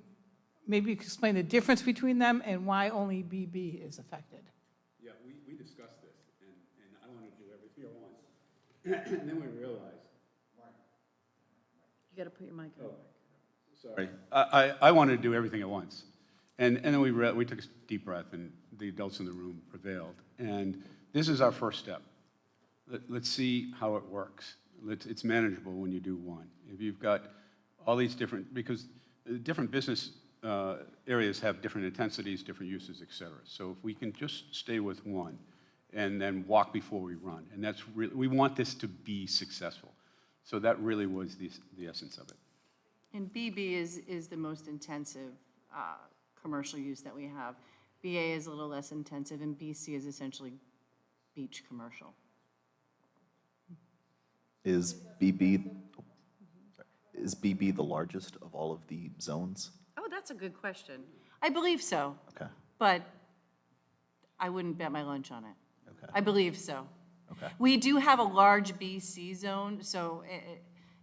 maybe you could explain the difference between them and why only BB is affected? Yeah, we discussed this, and I want to do everything at once. And then we realized, You got to put your mic on. sorry, I wanted to do everything at once. And then we took a deep breath, and the adults in the room prevailed. And this is our first step. Let's see how it works. It's manageable when you do one. If you've got all these different, because different business areas have different intensities, different uses, et cetera. So if we can just stay with one and then walk before we run, and that's really, we want this to be successful. So that really was the essence of it. And BB is the most intensive commercial use that we have. BA is a little less intensive, and BC is essentially beach commercial. Is BB the largest of all of the zones? Oh, that's a good question. I believe so, Okay, but I wouldn't bet my lunch on it. okay, I believe so. okay. We do have a large BC zone, so,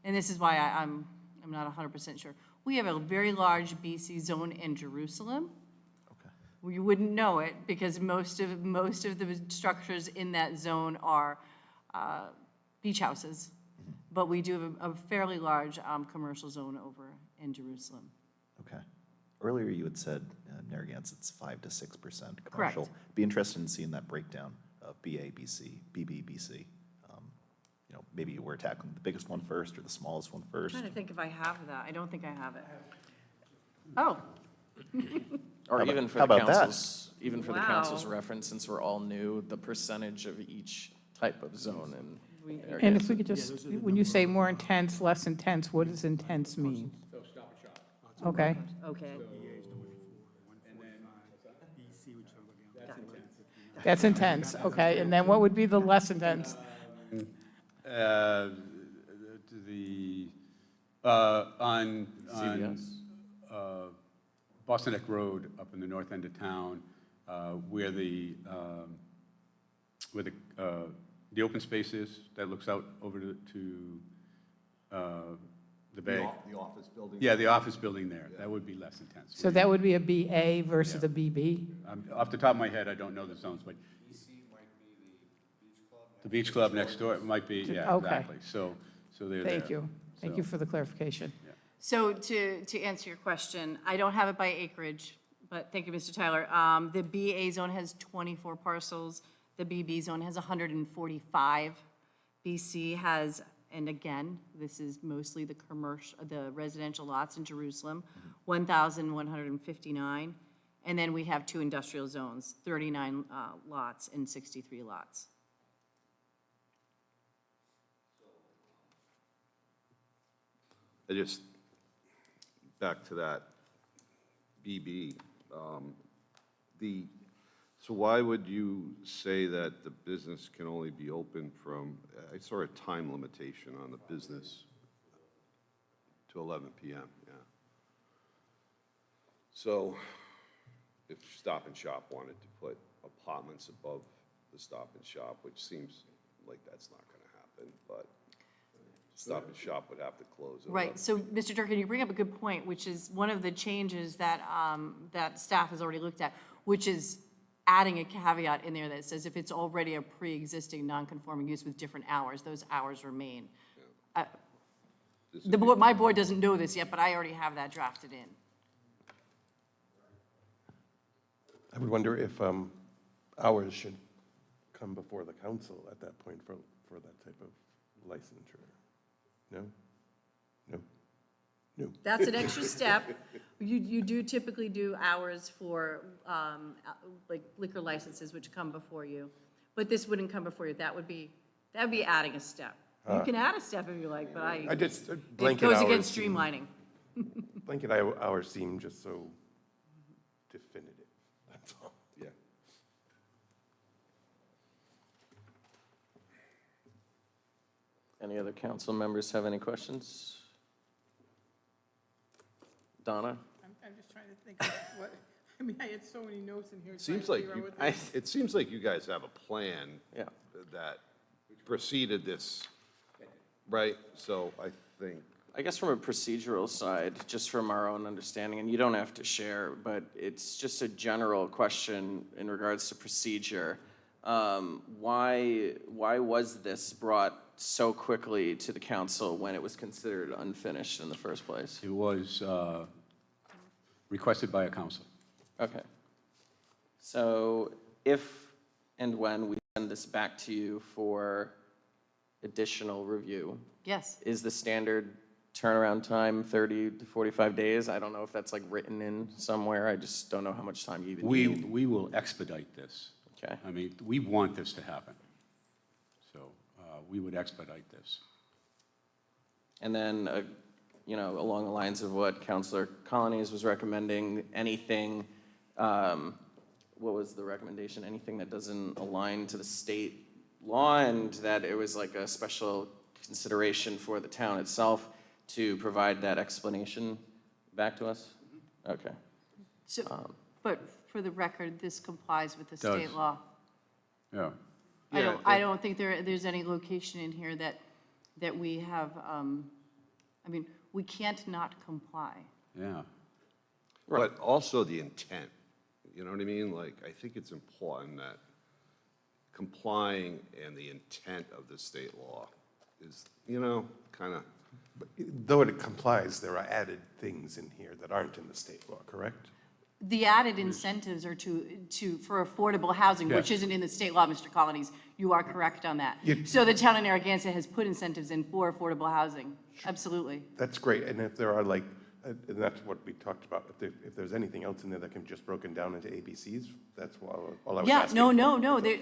and this is why I'm not 100% sure. We have a very large BC zone in Jerusalem. Okay. You wouldn't know it because most of the structures in that zone are beach houses. But we do have a fairly large commercial zone over in Jerusalem. Okay. Earlier, you had said Narragansett's 5 to 6% commercial. Correct. Be interested in seeing that breakdown of BA, BC, BB, BC. You know, maybe we're tackling the biggest one first or the smallest one first. I'm trying to think if I have that. I don't think I have it. Oh, Or How about- even for how the about that? council's, even for the council's Wow. reference, since we're all new, the percentage of each type of zone and. And if we could just, when you say more intense, less intense, what does intense mean? so Stop and Shop. Okay, okay. that's intense, okay, and then what would be the less intense? On CVS? Boston Neck Road up in the north end of town, where the open space is that looks out over to the bay. The office building? Yeah, the office building there, that would be less intense. So that would be a BA versus a BB? Off the top of my head, I don't know the zones, but. The beach club next door, it might be, yeah, Okay. exactly. So they're there. Thank you. Thank you for the clarification. So to answer your question, I don't have it by acreage, but thank you, Mr. Tyler. The BA zone has 24 parcels. The BB zone has 145. BC has, and again, this is mostly the residential lots in Jerusalem, 1,159. And then we have 2 industrial zones, 39 lots and 63 lots. I just, back to that BB, so why would you say that the business can only be open from, I saw a time limitation on the business to 11 PM, yeah. So if Stop and Shop wanted to put apartments above the Stop and Shop, which seems like that's not gonna happen, but Stop and Shop would have to close. at Right, 11. so, Mr. Durkin, you bring up a good point, which is one of the changes that, that staff has already looked at, which is adding a caveat in there that says if it's already a pre-existing non-conforming use with different hours, those hours remain. My board doesn't know this yet, but I already have that drafted in. I would wonder if hours should come before the council at that point for that type of licensure. No? No? No. That's an extra step. You do typically do hours for, like liquor licenses, which come before you. But this wouldn't come before you. That would be adding a step. You can add a step if you like, but I just, it blanket goes hours. against streamlining. Blanket hours seem just so definitive, that's all. Yeah. Any other council members have any questions? Donna? I'm just trying to think of what, I mean, I had so many notes in here. Seems like you, it seems like you guys have a plan Yeah. that preceded this, right? So I think, I guess from a procedural side, just from our own understanding, and you don't have to share, but it's just a general question in regards to procedure. Why was this brought so quickly to the council when it was considered unfinished in the first place? It was requested by a council. Okay. So if and when we send this back to you for additional review, Yes. is the standard turnaround time 30 to 45 days? I don't know if that's like written in somewhere. I just don't know how much time you even need. We will expedite this. Okay. I mean, we want this to happen. So we would expedite this. And then, along the lines of what Councilor Colonies was recommending, anything, what was the recommendation? Anything that doesn't align to the state law, and that it was like a special consideration for the town itself to provide that explanation back to us? Okay. So, but for the record, this complies with the Does. state law. Yeah. I don't think there's any location in here that we have, we can't not comply. Yeah. but also the intent, you know what I mean? Like, I think it's important that complying and the intent of the state law is, kind of, Though it complies, there are added things in here that aren't in the state law, correct? The added incentives are for affordable housing, which Yes. isn't in the state law, Mr. Colonies. You are correct on that. You- So the town of Narragansett has put incentives in for affordable housing. Absolutely. That's great, and if there are like, and that's what we talked about, if there's anything else in there that can just broken down into ABCs, that's all I was Yeah, asking. no, for. no, no. Yeah,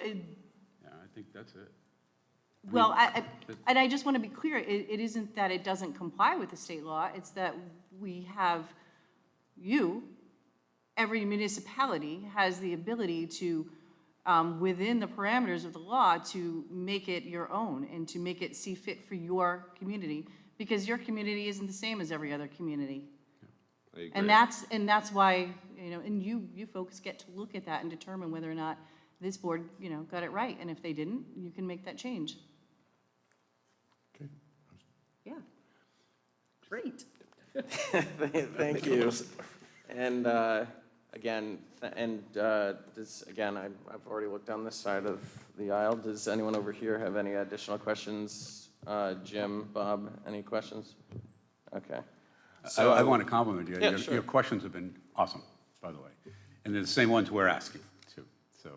I think that's it. Well, and I just want to be clear, it isn't that it doesn't comply with the state law, it's that we have, every municipality has the ability to, within the parameters of the law, to make it your own and to make it see fit for your community, because your community isn't the same as every other community. I agree. And that's why and you folks get to look at that and determine whether or not this board, got it right. And if they didn't, you can make that change. Okay. Yeah. Great. Thank you. And again, I've already looked down this side of the aisle. Does anyone over here have any additional questions? Jim, Bob, any questions? Okay. I want to compliment you. Yeah, sure. Your questions have been awesome, by the way. And they're the same ones we're asking, too. So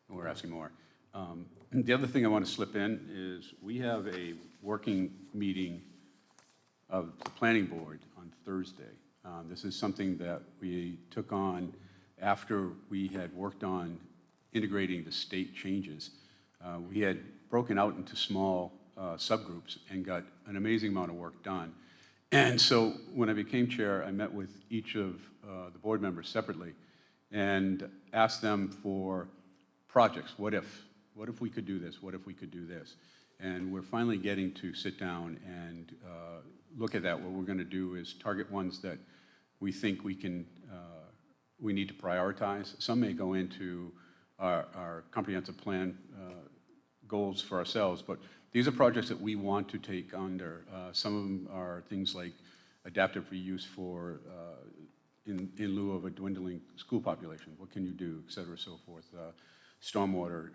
we're asking more. The other thing I want to slip in is we have a working meeting of the planning board on Thursday. This is something that we took on after we had worked on integrating the state changes. We had broken out into small subgroups and got an amazing amount of work done. And so when I became chair, I met with each of the board members separately and asked them for projects. What if we could do this? What if we could do this? And we're finally getting to sit down and look at that. What we're going to do is target ones that we think we need to prioritize. Some may go into our comprehensive plan goals for ourselves, but these are projects that we want to take under. Some of them are things like adaptive reuse for, in lieu of a dwindling school population. What can you do, et cetera, so forth. Stormwater,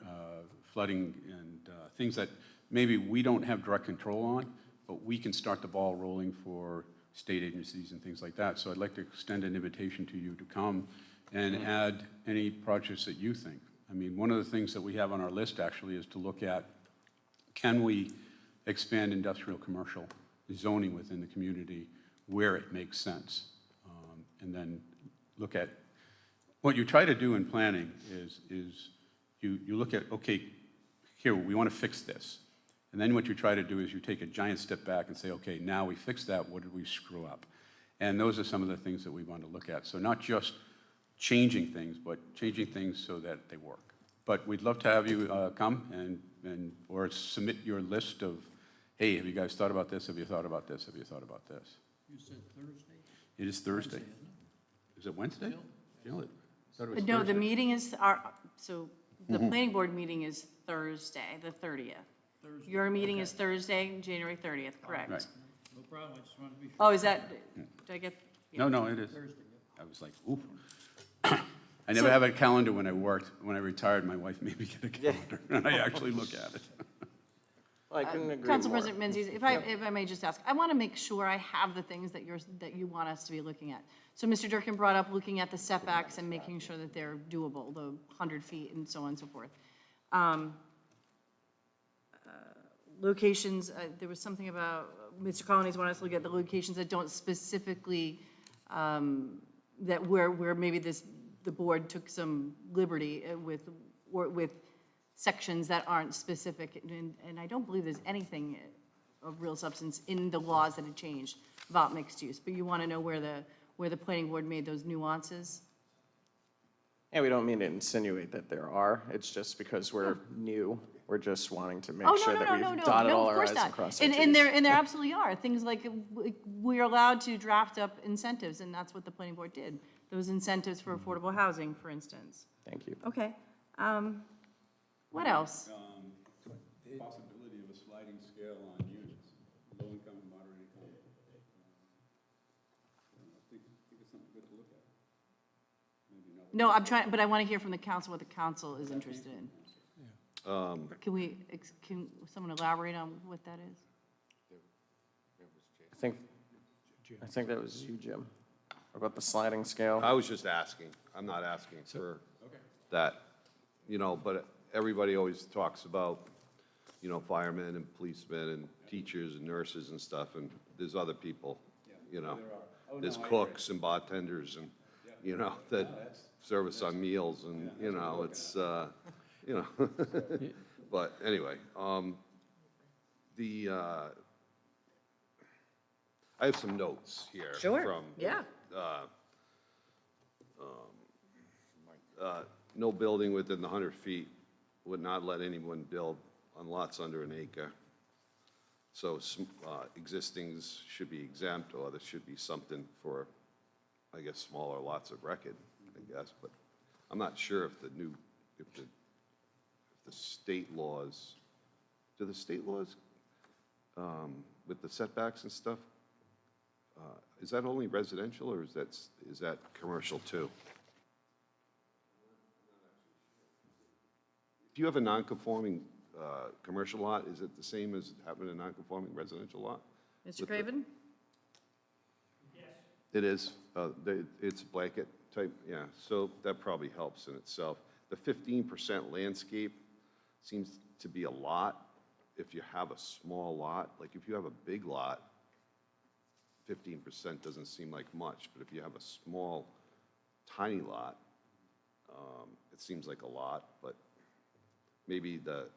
flooding, and things that maybe we don't have direct control on, but we can start the ball rolling for state agencies and things like that. So I'd like to extend an invitation to you to come and add any projects that you think. I mean, one of the things that we have on our list actually is to look at, can we expand industrial commercial zoning within the community where it makes sense? And then look at, what you try to do in planning is you look at, okay, here, we want to fix this. And then what you try to do is you take a giant step back and say, okay, now we fixed that, what did we screw up? And those are some of the things that we want to look at. So not just changing things, but changing things so that they work. But we'd love to have you come or submit your list of, hey, have you guys thought about this? Have you thought about this? Have you thought about this? You said Thursday? It is Thursday. Is it Wednesday? Jill, I thought it was No, the Thursday. meeting is, the planning board meeting is Thursday, the 30th. Your meeting is Thursday, January 30th, correct? Right. No problem, I just wanted to be sure. Oh, is that, did I get? No, it is. Thursday, I was like, ooh. I never have a calendar when I worked. When I retired, my wife made me get a calendar, and I actually look at it. I couldn't agree Council more. President Menzies, if I may just ask, I want to make sure I have the things that you want us to be looking at. So Mr. Durkin brought up looking at the setbacks and making sure that they're doable, the 100 feet and so on and so forth. Locations, there was something about, Mr. Colonies wanted us to look at the locations that don't specifically, that where maybe the board took some liberty with sections that aren't specific, and I don't believe there's anything of real substance in the laws that had changed about mixed use, but you want to know where the planning board made those nuances? Yeah, we don't mean to insinuate that there are. It's just because we're new. We're just wanting to make Oh, sure that no, we've dotted all of our course i's not. and crossed our And t's. there absolutely are, things like, we're allowed to draft up incentives, and that's what the planning board did. Those incentives for affordable housing, for instance. Thank you. Okay. What else? Possibility of a sliding scale on units, low income, moderate income. I think it's something good to look at. Maybe not. No, I'm trying, but I want to hear from the council what the council is interested in. Can someone elaborate on what that is? I think that was you, Jim, about the sliding scale. I was just asking. I'm not asking for that, but everybody always talks about, firemen and policemen and teachers and nurses and stuff, and there's other people, There's cooks and bartenders and, that serve us on meals and, it's, but anyway, I have some notes here. From, Yeah. no building within the 100 feet would not let anyone build on lots under an acre. So existings should be exempt, or there should be something for I guess, smaller lots of record, I guess, but I'm not sure if the state laws, do the state laws, with the setbacks and stuff, is that only residential, or is that commercial too? If you have a non-conforming commercial lot, is it the same as having a non-conforming residential lot? Mr. Craven? It is. It's blanket type, yeah. So that probably helps in itself. The 15% landscape seems to be a lot if you have a small lot. Like if you have a big lot, 15% doesn't seem like much. But if you have a small, tiny lot, it seems like a lot. But maybe the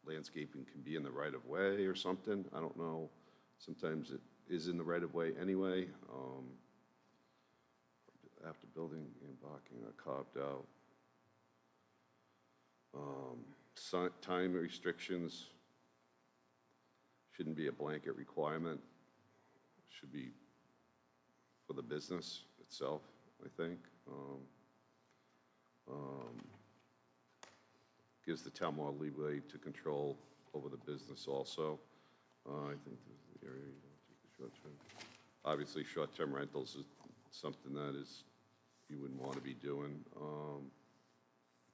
landscaping can be in the right of way or something. I don't know. Sometimes it is in the right of way anyway. After building and blocking are carved out. Time restrictions shouldn't be a blanket requirement. Should be for the business itself, I think. Gives the town more leeway to control over the business also. I think this is the area you don't take the short-term. Obviously, short-term rentals is something that is, you wouldn't want to be doing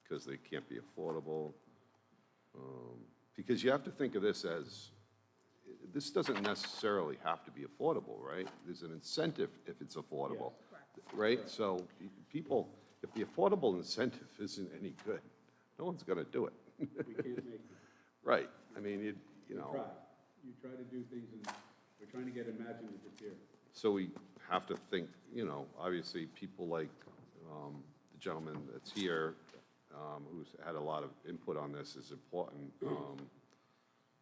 because they can't be affordable. Because you have to think of this as, this doesn't necessarily have to be affordable, right? There's an incentive if it's affordable, right? So people, if the affordable incentive isn't any good, no one's going to do it. We can't make it. Right. I mean, you know. You try to do things, and we're trying to get imaginative here. So we have to think, you know, obviously people like the gentleman that's here, who's had a lot of input on this, is important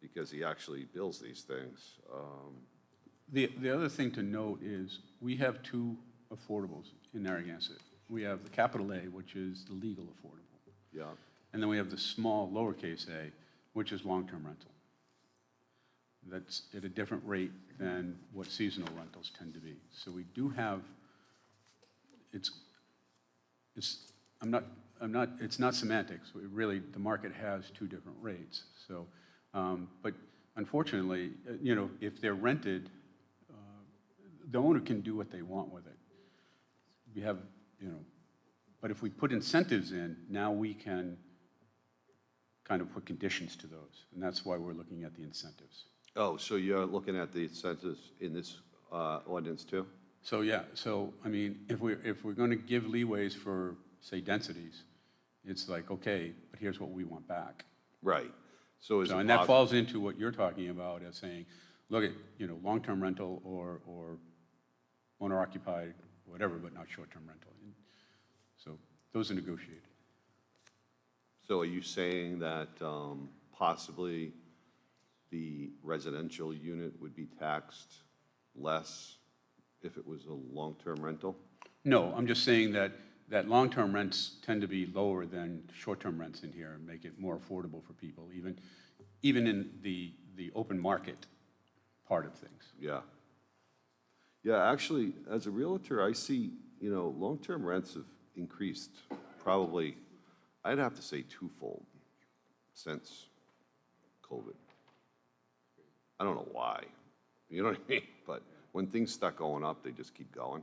because he actually builds these things. The other thing to note is we have two affordables in Narragansett. We have the capital A, which is the legal affordable. Yeah. And then we have the small lowercase a, which is long-term rental. That's at a different rate than what seasonal rentals tend to be. So we do have, it's not semantics. Really, the market has two different rates. So, but unfortunately, you know, if they're rented, the owner can do what they want with it. We have, you know, but if we put incentives in, now we can kind of put conditions to those, and that's why we're looking at the incentives. Oh, so you're looking at the incentives in this ordinance too? So, yeah, so, I mean, if we're going to give leeways for, say, densities, it's like, okay, but here's what we want back. Right. So is it And that falls into what you're talking about as saying, look at, you know, long-term rental or owner-occupied, whatever, but not short-term rental. And so those are negotiated. So are you saying that possibly the residential unit would be taxed less if it was a long-term rental? No, I'm just saying that long-term rents tend to be lower than short-term rents in here and make it more affordable for people, even in the open market part of things. Yeah. Yeah, actually, as a realtor, I see, you know, long-term rents have increased probably, I'd have to say twofold since COVID. I don't know why, you know what I mean? But when things start going up, they just keep going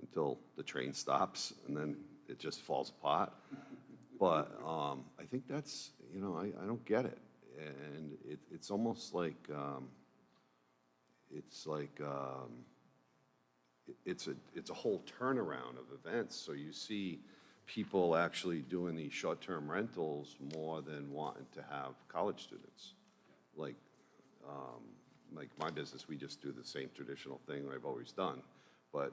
until the train stops, and then it just falls apart. But I think that's, you know, I don't get it. And it's almost like, it's a whole turnaround of events. So you see people actually doing these short-term rentals more than wanting to have college students. Like my business, we just do the same traditional thing I've always done. But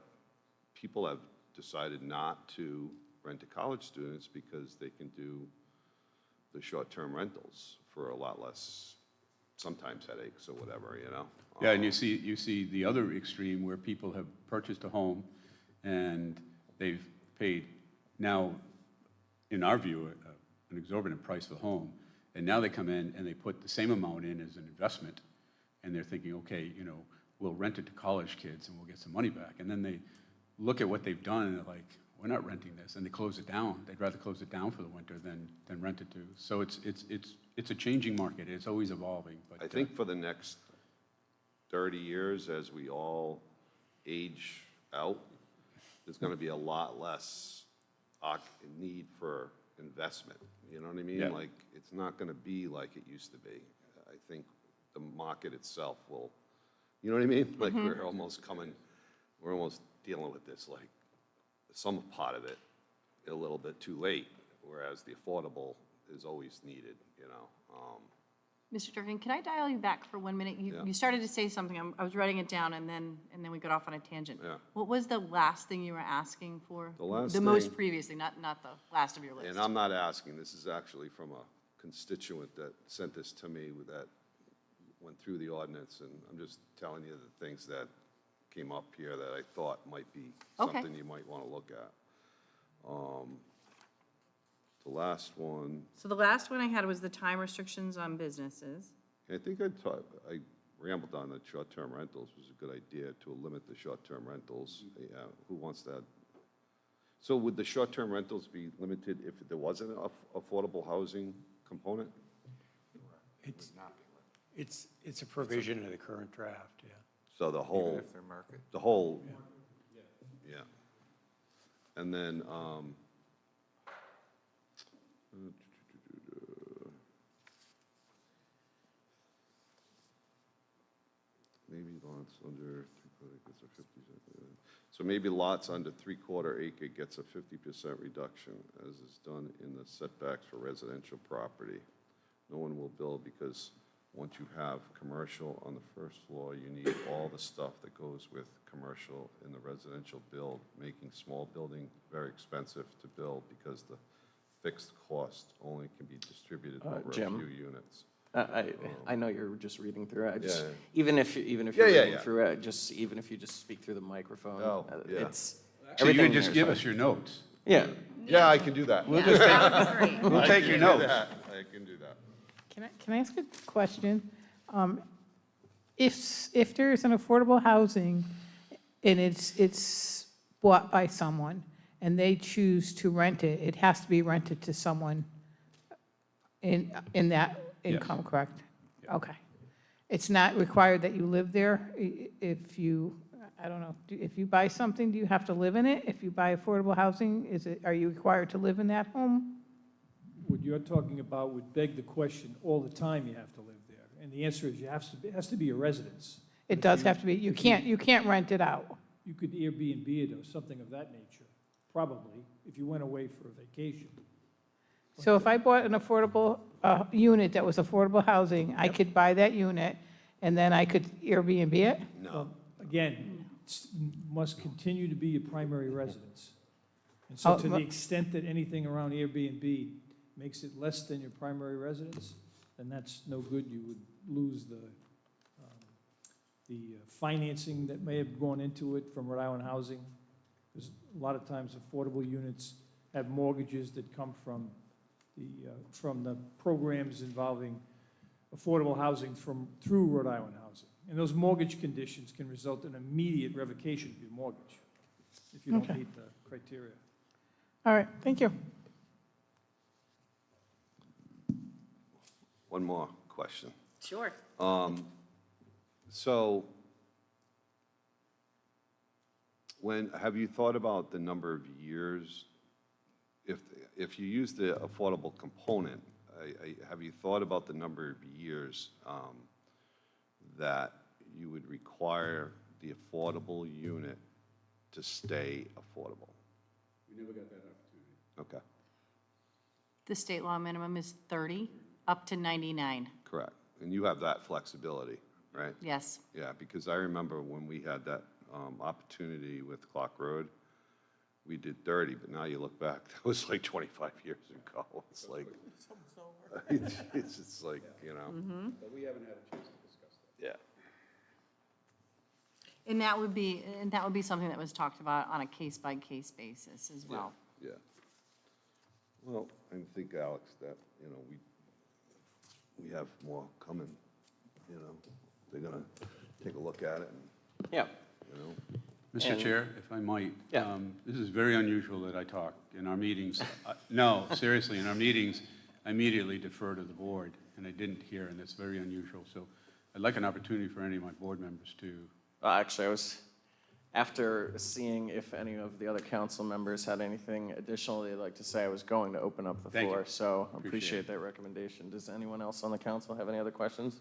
people have decided not to rent to college students because they can do the short-term rentals for a lot less, sometimes headaches or whatever, you know? Yeah, and you see the other extreme where people have purchased a home and they've paid now, in our view, an exorbitant price for the home. And now they come in and they put the same amount in as an investment. And they're thinking, okay, you know, we'll rent it to college kids and we'll get some money back. And then look at what they've done, and they're like, we're not renting this, and they close it down. They'd rather close it down for the winter than rent it to. So it's a changing market. It's always evolving, but. I think for the next 30 years, as we all age out, there's gonna be a lot less need for investment, you know what I mean? Yeah. Like, it's not gonna be like it used to be. I think the market itself will, you know what I mean? Like, we're almost dealing with this, like, some part of it a little bit too late, whereas the affordable is always needed, you know? Mr. Durkin, can I dial you back for 1 minute? Yeah. You started to say something, I was writing it down, and then we got off on a tangent. Yeah. What was the last thing you were asking for? The last The most thing- previously, not the last of your list. And I'm not asking, this is actually from a constituent that sent this to me that went through the ordinance, and I'm just telling you the things that came up here that I thought might be Okay. something you might want to look at. The last one, So the last one I had was the time restrictions on businesses. I think I rambled on that short-term rentals was a good idea to limit the short-term rentals. Yeah, who wants that? So would the short-term rentals be limited if there wasn't an affordable housing component? It's a provision of the current draft, yeah. So the whole, Even if they're market? the whole, yeah. And then, maybe lots under 3/4 gets a 50, so maybe lots under 3/4 acre gets a 50% reduction, as is done in the setbacks for residential property. No one will build because once you have commercial on the first floor, you need all the stuff that goes with commercial in the residential build, making small building very expensive to build because the fixed cost only can be distributed over a Jim? few units. I know you're just reading through it. I just, Yeah. even if you're Yeah, reading yeah. through it, even if you just speak through the microphone, Oh, yeah. it's, So you everything can just there is give fine. us your notes. Yeah, Yeah, I can do that. We'll just take, we'll I take can your do notes. that. I can do that. Can I ask a question? If there's an affordable housing and it's bought by someone and they choose to rent it, it has to be rented to someone in that income, correct? Okay. It's not required that you live there? If you, I don't know, if you buy something, do you have to live in it? If you buy affordable housing, are you required to live in that home? What you're talking about would beg the question, all the time you have to live there. And the answer is it has to be a residence. It does have to be, you can't rent it out. You could Airbnb it or something of that nature, probably, if you went away for a vacation. So if I bought an affordable unit that was affordable housing, I could buy that unit, and then I could Airbnb it? No. Again, must continue to be your primary residence. And so to the extent that anything around Airbnb makes it less than your primary residence, then that's no good. You would lose the financing that may have gone into it from Rhode Island Housing. Because a lot of times affordable units have mortgages that come from the programs involving affordable housing through Rhode Island Housing. And those mortgage conditions can result in immediate revocation of your mortgage if you don't Okay. meet the criteria. All right, thank you. One more question. Sure. So, have you thought about the number of years, if you use the affordable component, have you thought about the number of years that you would require the affordable unit to stay affordable? We never got that opportunity. Okay, The state law minimum is 30, up to 99. correct. And you have that flexibility, right? Yes. Yeah, because I remember when we had that opportunity with Clock Road, we did 30, but now you look back, that was like 25 years ago. It's like, it's just like, you know. But we haven't had a chance to discuss that. Yeah. And that would be something that was talked about on a case-by-case basis as well. Yeah. Well, I think, Alex, that, you know, we have more coming, you know. They're gonna take a look at it and, yeah. you know. Mr. And- Chair, if I might. Yeah. This is very unusual that I talk in our meetings. No, seriously, in our meetings, I immediately defer to the board, and I didn't hear, and that's very unusual. So I'd like an opportunity for any of my board members to, Actually, after seeing if any of the other council members had anything additional they'd like to say, I was going to open up the Thank you. floor. So I Appreciate appreciate it. that recommendation. Does anyone else on the council have any other questions?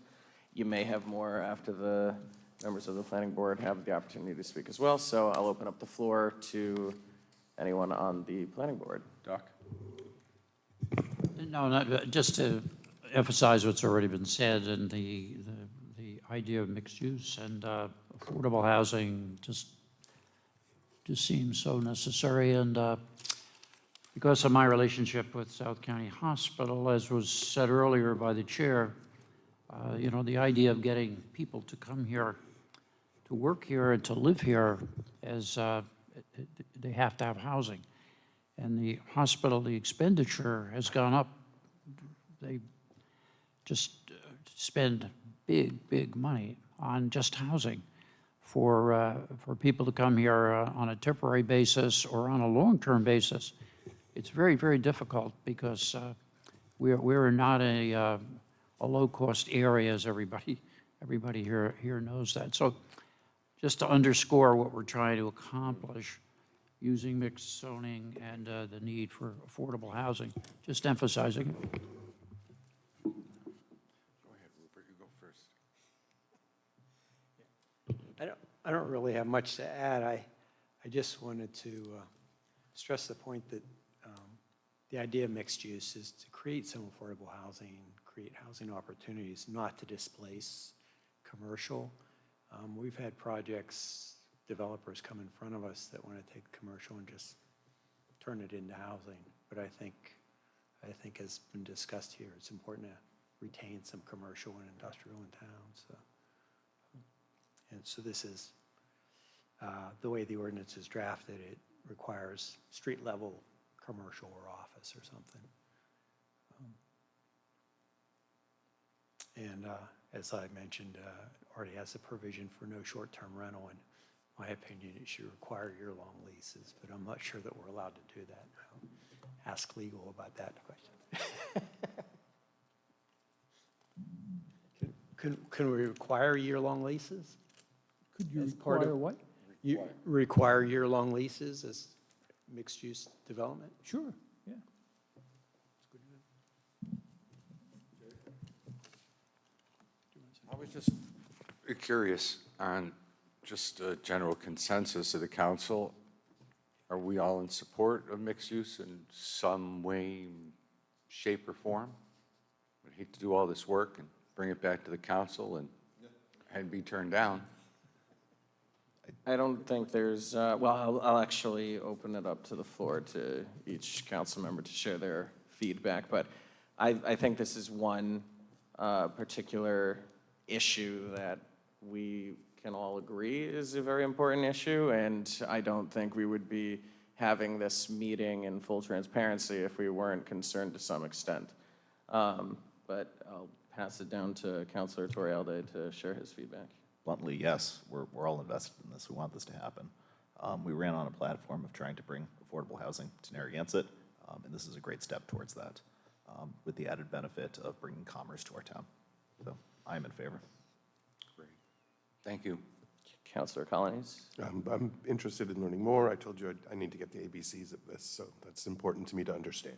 You may have more after the members of the planning board have the opportunity to speak as well. So I'll open up the floor to anyone on the planning board. Doc? No, not, just to emphasize what's already been said, and the idea of mixed use and affordable housing just seems so necessary. And because of my relationship with South County Hospital, as was said earlier by the chair, you know, the idea of getting people to come here, to work here and to live here, as they have to have housing. And the hospital, the expenditure has gone up. They just spend big money on just housing for people to come here on a temporary basis or on a long-term basis. It's very difficult because we're not a low-cost area, as everybody here knows that. So just to underscore what we're trying to accomplish using mixed zoning and the need for affordable housing, just emphasizing it. Go ahead, Rupert, you go first. I don't really have much to add. I just wanted to stress the point that the idea of mixed use is to create some affordable housing, create housing opportunities, not to displace commercial. We've had projects, developers come in front of us that want to take commercial and just turn it into housing. But I think as been discussed here, it's important to retain some commercial and industrial in town. So, and so this is the way the ordinance is drafted. It requires street level commercial or office or something. And as I mentioned, already has a provision for no short-term rental. In my opinion, it should require year-long leases, but I'm not sure that we're allowed to do that. I'll ask legal about that question. Can we require year-long leases? Could you As part of- require what? Require year-long leases as mixed-use development? Sure, yeah. I was just curious on just a general consensus of the council. Are we all in support of mixed use in some way, shape, or form? I'd hate to do all this work and bring it back to the council and be turned down. I don't think there's, well, I'll actually open it up to the floor to each council member to share their feedback, but I think this is one particular issue that we can all agree is a very important issue, and I don't think we would be having this meeting in full transparency if we weren't concerned to some extent. But I'll pass it down to Councilor Torrealde to share his feedback. Bluntly, yes, we're all invested in this. We want this to happen. We ran on a platform of trying to bring affordable housing to Narragansett, and this is a great step towards that, with the added benefit of bringing commerce to our town. So I am in favor. Great. Thank you. Councilor Colonies? I'm interested in learning more. I told you I need to get the ABCs of this, so that's important to me to understand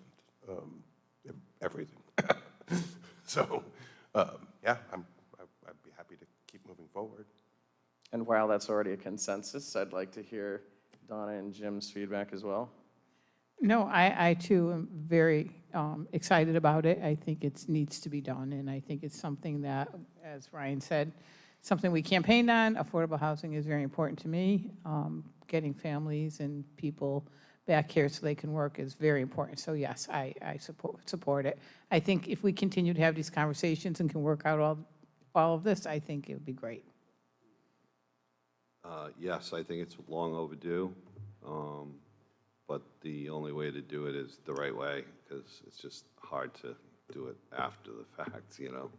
everything. So, yeah, I'd be happy to keep moving forward. And while that's already a consensus, I'd like to hear Donna and Jim's feedback as well. No, I too am very excited about it. I think it needs to be done, and I think it's something that, as Ryan said, something we campaigned on. Affordable housing is very important to me. Getting families and people back here so they can work is very important. So yes, I support it. I think if we continue to have these conversations and can work out all of this, I think it would be great. Yes, I think it's long overdue, but the only way to do it is the right way, because it's just hard to do it after the fact, you know,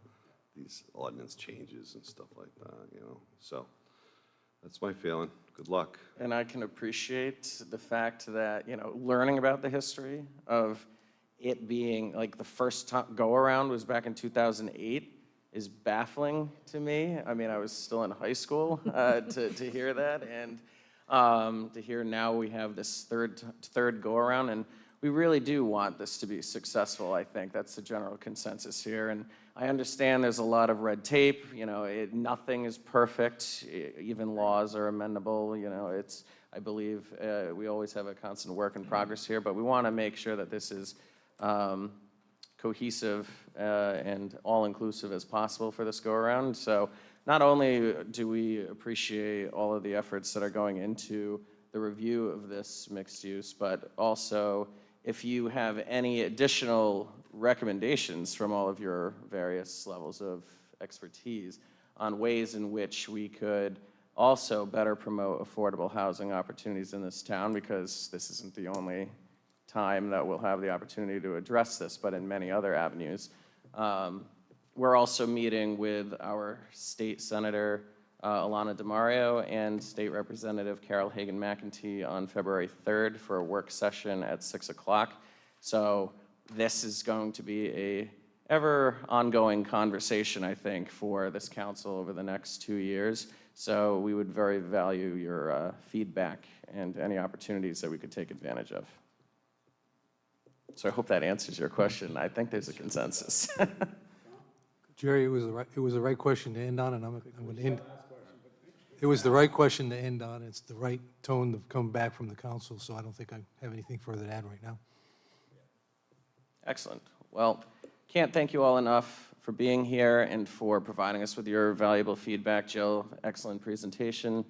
these ordinance changes and stuff like that, you know. So That's my feeling. Good luck. And I can appreciate the fact that, learning about the history of it being, like, the first time go-around was back in 2008 is baffling to me. I mean, I was still in high school to hear that, and to hear now we have this third go-around, and we really do want this to be successful, I think. That's the general consensus here, and I understand there's a lot of red tape. Nothing is perfect. Even laws are amendable. I believe we always have a constant work in progress here, but we want to make sure that this is cohesive and all-inclusive as possible for this go-around. So not only do we appreciate all of the efforts that are going into the review of this mixed use, but also if you have any additional recommendations from all of your various levels of expertise on ways in which we could also better promote affordable housing opportunities in this town, because this isn't the only time that we'll have the opportunity to address this, but in many other avenues. We're also meeting with our state senator, Alana DeMario, and State Representative Carol Hagan-McEntee on February 3rd for a work session at 6 o'clock. So this is going to be a ever ongoing conversation, I think, for this council over the next 2 years. So we would very value your feedback and any opportunities that we could take advantage of. So I hope that answers your question. I think there's a consensus. Jerry, it was the right question to end on, and I'm going to end. It was the right question to end on. It's the right tone to come back from the council, so I don't think I have anything further to add right now. Excellent. Well, can't thank you all enough for being here and for providing us with your valuable feedback. Jill, excellent presentation.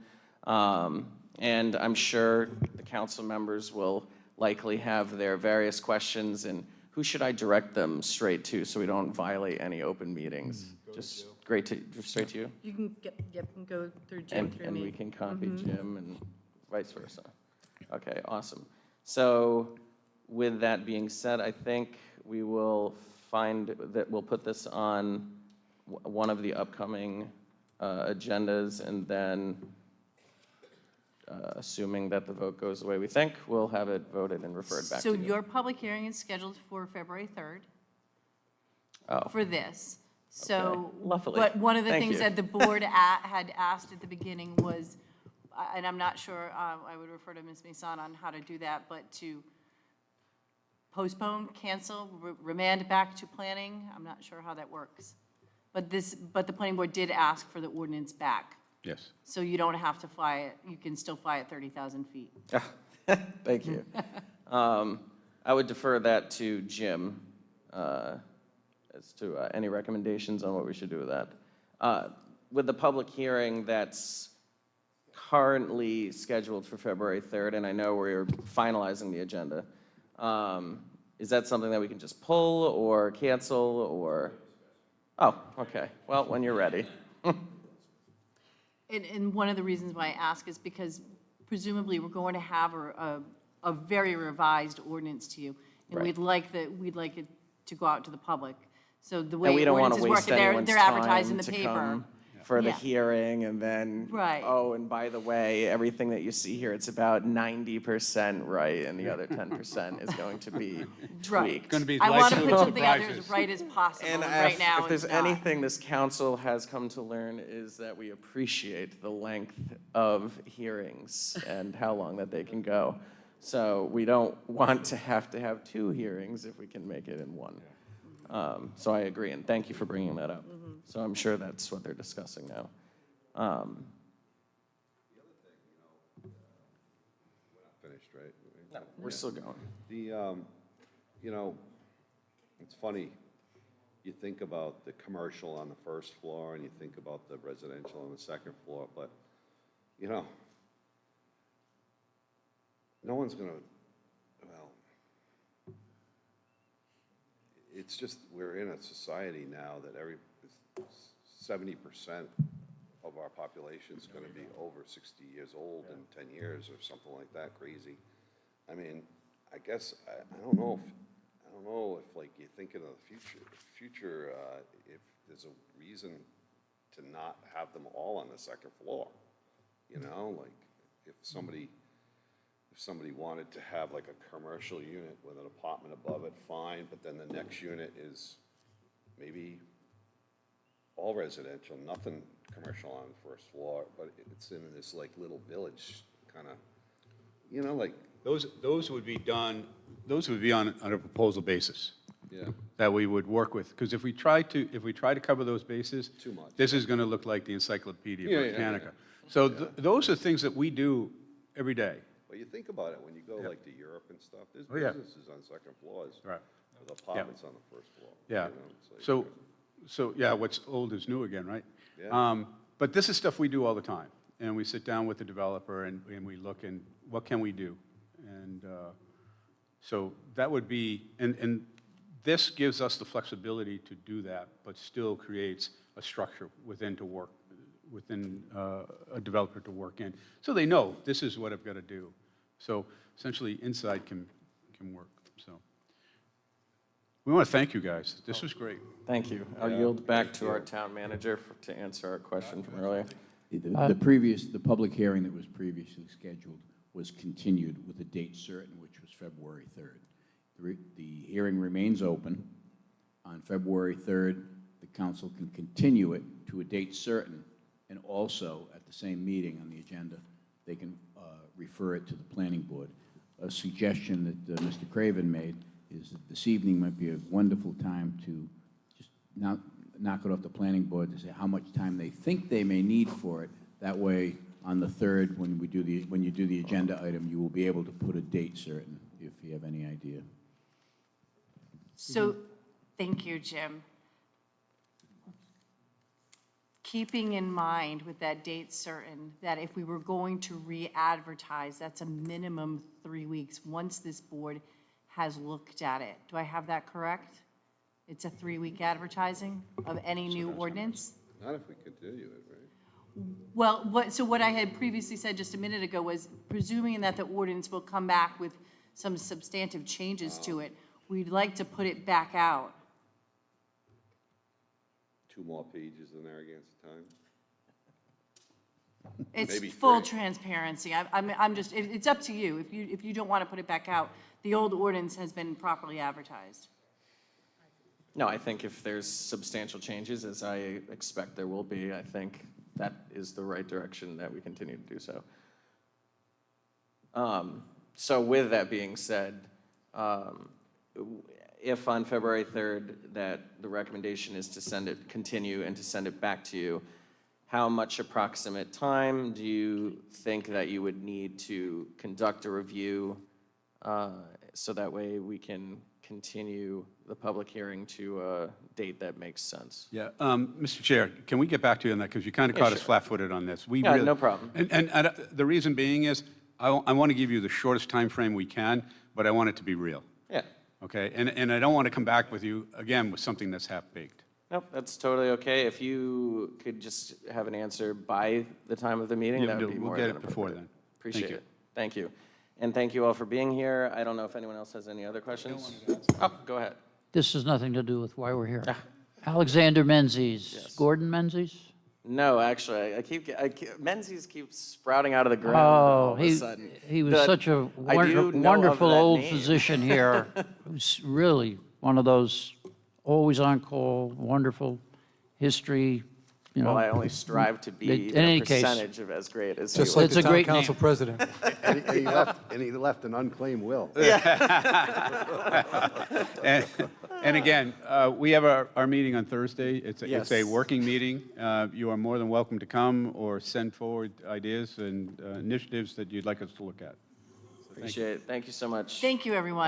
And I'm sure the council members will likely have their various questions, and who should I direct them straight to so we don't violate any open meetings? Just straight to you? You can go through Jim, through And me. we can copy Jim and vice versa. Okay, awesome. So with that being said, I think we will find that we'll put this on one of the upcoming agendas, and then assuming that the vote goes the way we think, we'll have it voted and referred back to So you. your public hearing is scheduled for February 3rd Oh, for this. So, lovely. but one of the Thank things you. that the board had asked at the beginning was, and I'm not sure, I would refer to Ms. Mason on how to do that, but to postpone, cancel, remand back to planning. I'm not sure how that works. But the planning board did ask for the ordinance back. Yes. So you don't have to fly it, you can still fly at 30,000 feet. Thank you. I would defer that to Jim as to any recommendations on what we should do with that. With the public hearing that's currently scheduled for February 3rd, and I know we're finalizing the agenda, is that something that we can just pull or cancel or? Oh, okay. Well, when you're ready. And one of the reasons why I ask is because presumably we're going to have a very revised ordinance to you. And Right. we'd like it to go out to the public. So the And way we don't want ordinances to work, waste they're anyone's advertised in time the to paper. come for the Yeah. hearing, and then, Right. oh, and by the way, everything that you see here, it's about 90% right, and the other 10% is going to be Right. tweaked. Gonna be I want to light put something out there surprises. as right as possible, And and right now if there's it's not. anything this council has come to learn is that we appreciate the length of hearings and how long that they can go. So we don't want to have 2 hearings if we can make it in one. So I agree, and thank you for bringing that up. So I'm sure that's what they're discussing now. Finished, right? No, we're still going. It's funny, you think about the commercial on the first floor and you think about the residential on the second floor, but, no one's gonna, well, it's just, we're in a society now that 70% of our population is gonna be over 60 years old in 10 years or something like that, crazy. I mean, I guess, I don't know if like you're thinking of the future, if there's a reason to not have them all on the second floor. you know, like if somebody wanted to have like a commercial unit with an apartment above it, fine, but then the next unit is maybe all residential, nothing commercial on the first floor, but it's in this like little village kind of, you know, like, Those would be done, those would be on a proposal basis. yeah. That we would work with, because if we try to cover those bases. Too much. This is going to look like the Encyclopedia Yeah, yeah, Britannica. yeah. So those are things that we do every day. Well, you think about it, when you go like to Europe and stuff, there's Oh, yeah. businesses on second floors. Right. With apartments on the first floor. Yeah. you know, it's like- So, yeah, what's old is new again, right? Yeah. But this is stuff we do all the time. And we sit down with the developer and we look and what can we do? And so that would be, and this gives us the flexibility to do that, but still creates a structure within a developer to work in. So they know, this is what I've got to do. So essentially, inside can work, so. We want to thank you guys. This was great. Thank you. I'll yield back to our town manager to answer our question from earlier. The public hearing that was previously scheduled was continued with a date certain, which was February 3rd. The hearing remains open. On February 3rd, the council can continue it to a date certain, and also, at the same meeting on the agenda, they can refer it to the planning board. A suggestion that Mr. Craven made is that this evening might be a wonderful time to just knock it off the planning board to say how much time they think they may need for it. That way, on the 3rd, when you do the agenda item, you will be able to put a date certain, if you have any idea. So, thank you, Jim. Keeping in mind with that date certain, that if we were going to re-advertise, that's a minimum 3 weeks, once this board has looked at it. Do I have that correct? It's a 3-week advertising of any new ordinance? Not if we continue it, right? Well, what I had previously said just a minute ago was, presuming that the ordinance will come back with some substantive changes to it, we'd like to put it back out. 2 more pages in Narragansett Times. It's Maybe full 3. transparency. I'm just, it's up to you. If you don't want to put it back out, the old ordinance has been properly advertised. No, I think if there's substantial changes, as I expect there will be, I think that is the right direction that we continue to do so. So with that being said, if on February 3rd that the recommendation is to continue and to send it back to you, how much approximate time do you think that you would need to conduct a review so that way we can continue the public hearing to a date that makes sense? Yeah, Mr. Chair, can we get back to you on that, because you kind of caught us sure. flat-footed on this. Yeah, no problem. And the reason being is, I want to give you the shortest time frame we can, but I want it to be real, Yeah. okay? And I don't want to come back with you, again, with something that's half-baked. Nope, that's totally okay. If you could just have an answer by the time of the meeting, Yeah, that would be more we'll than get it before appropriate. then. Appreciate Thank you. it. Thank you. And thank you all for being here. I don't know if anyone else has any other questions? Oh, go ahead. This has nothing to do with why we're here. Alexander Menzies. Yes. Gordon Menzies? No, actually, Menzies keeps sprouting out of the ground Oh, all of a sudden. he was But such a I do know of wonderful that old name. physician here. Who's really one of those always on call, wonderful history, you know. Well, I only strive to be In any a case, percentage of as great as Just he like was. It's the a town great council name. president. And he left an unclaimed will. And again, we have our meeting on Thursday. It's a Yes. working meeting. You are more than welcome to come or send forward ideas and initiatives that you'd like us to look at. Appreciate it. Thank you so much. Thank you, everyone.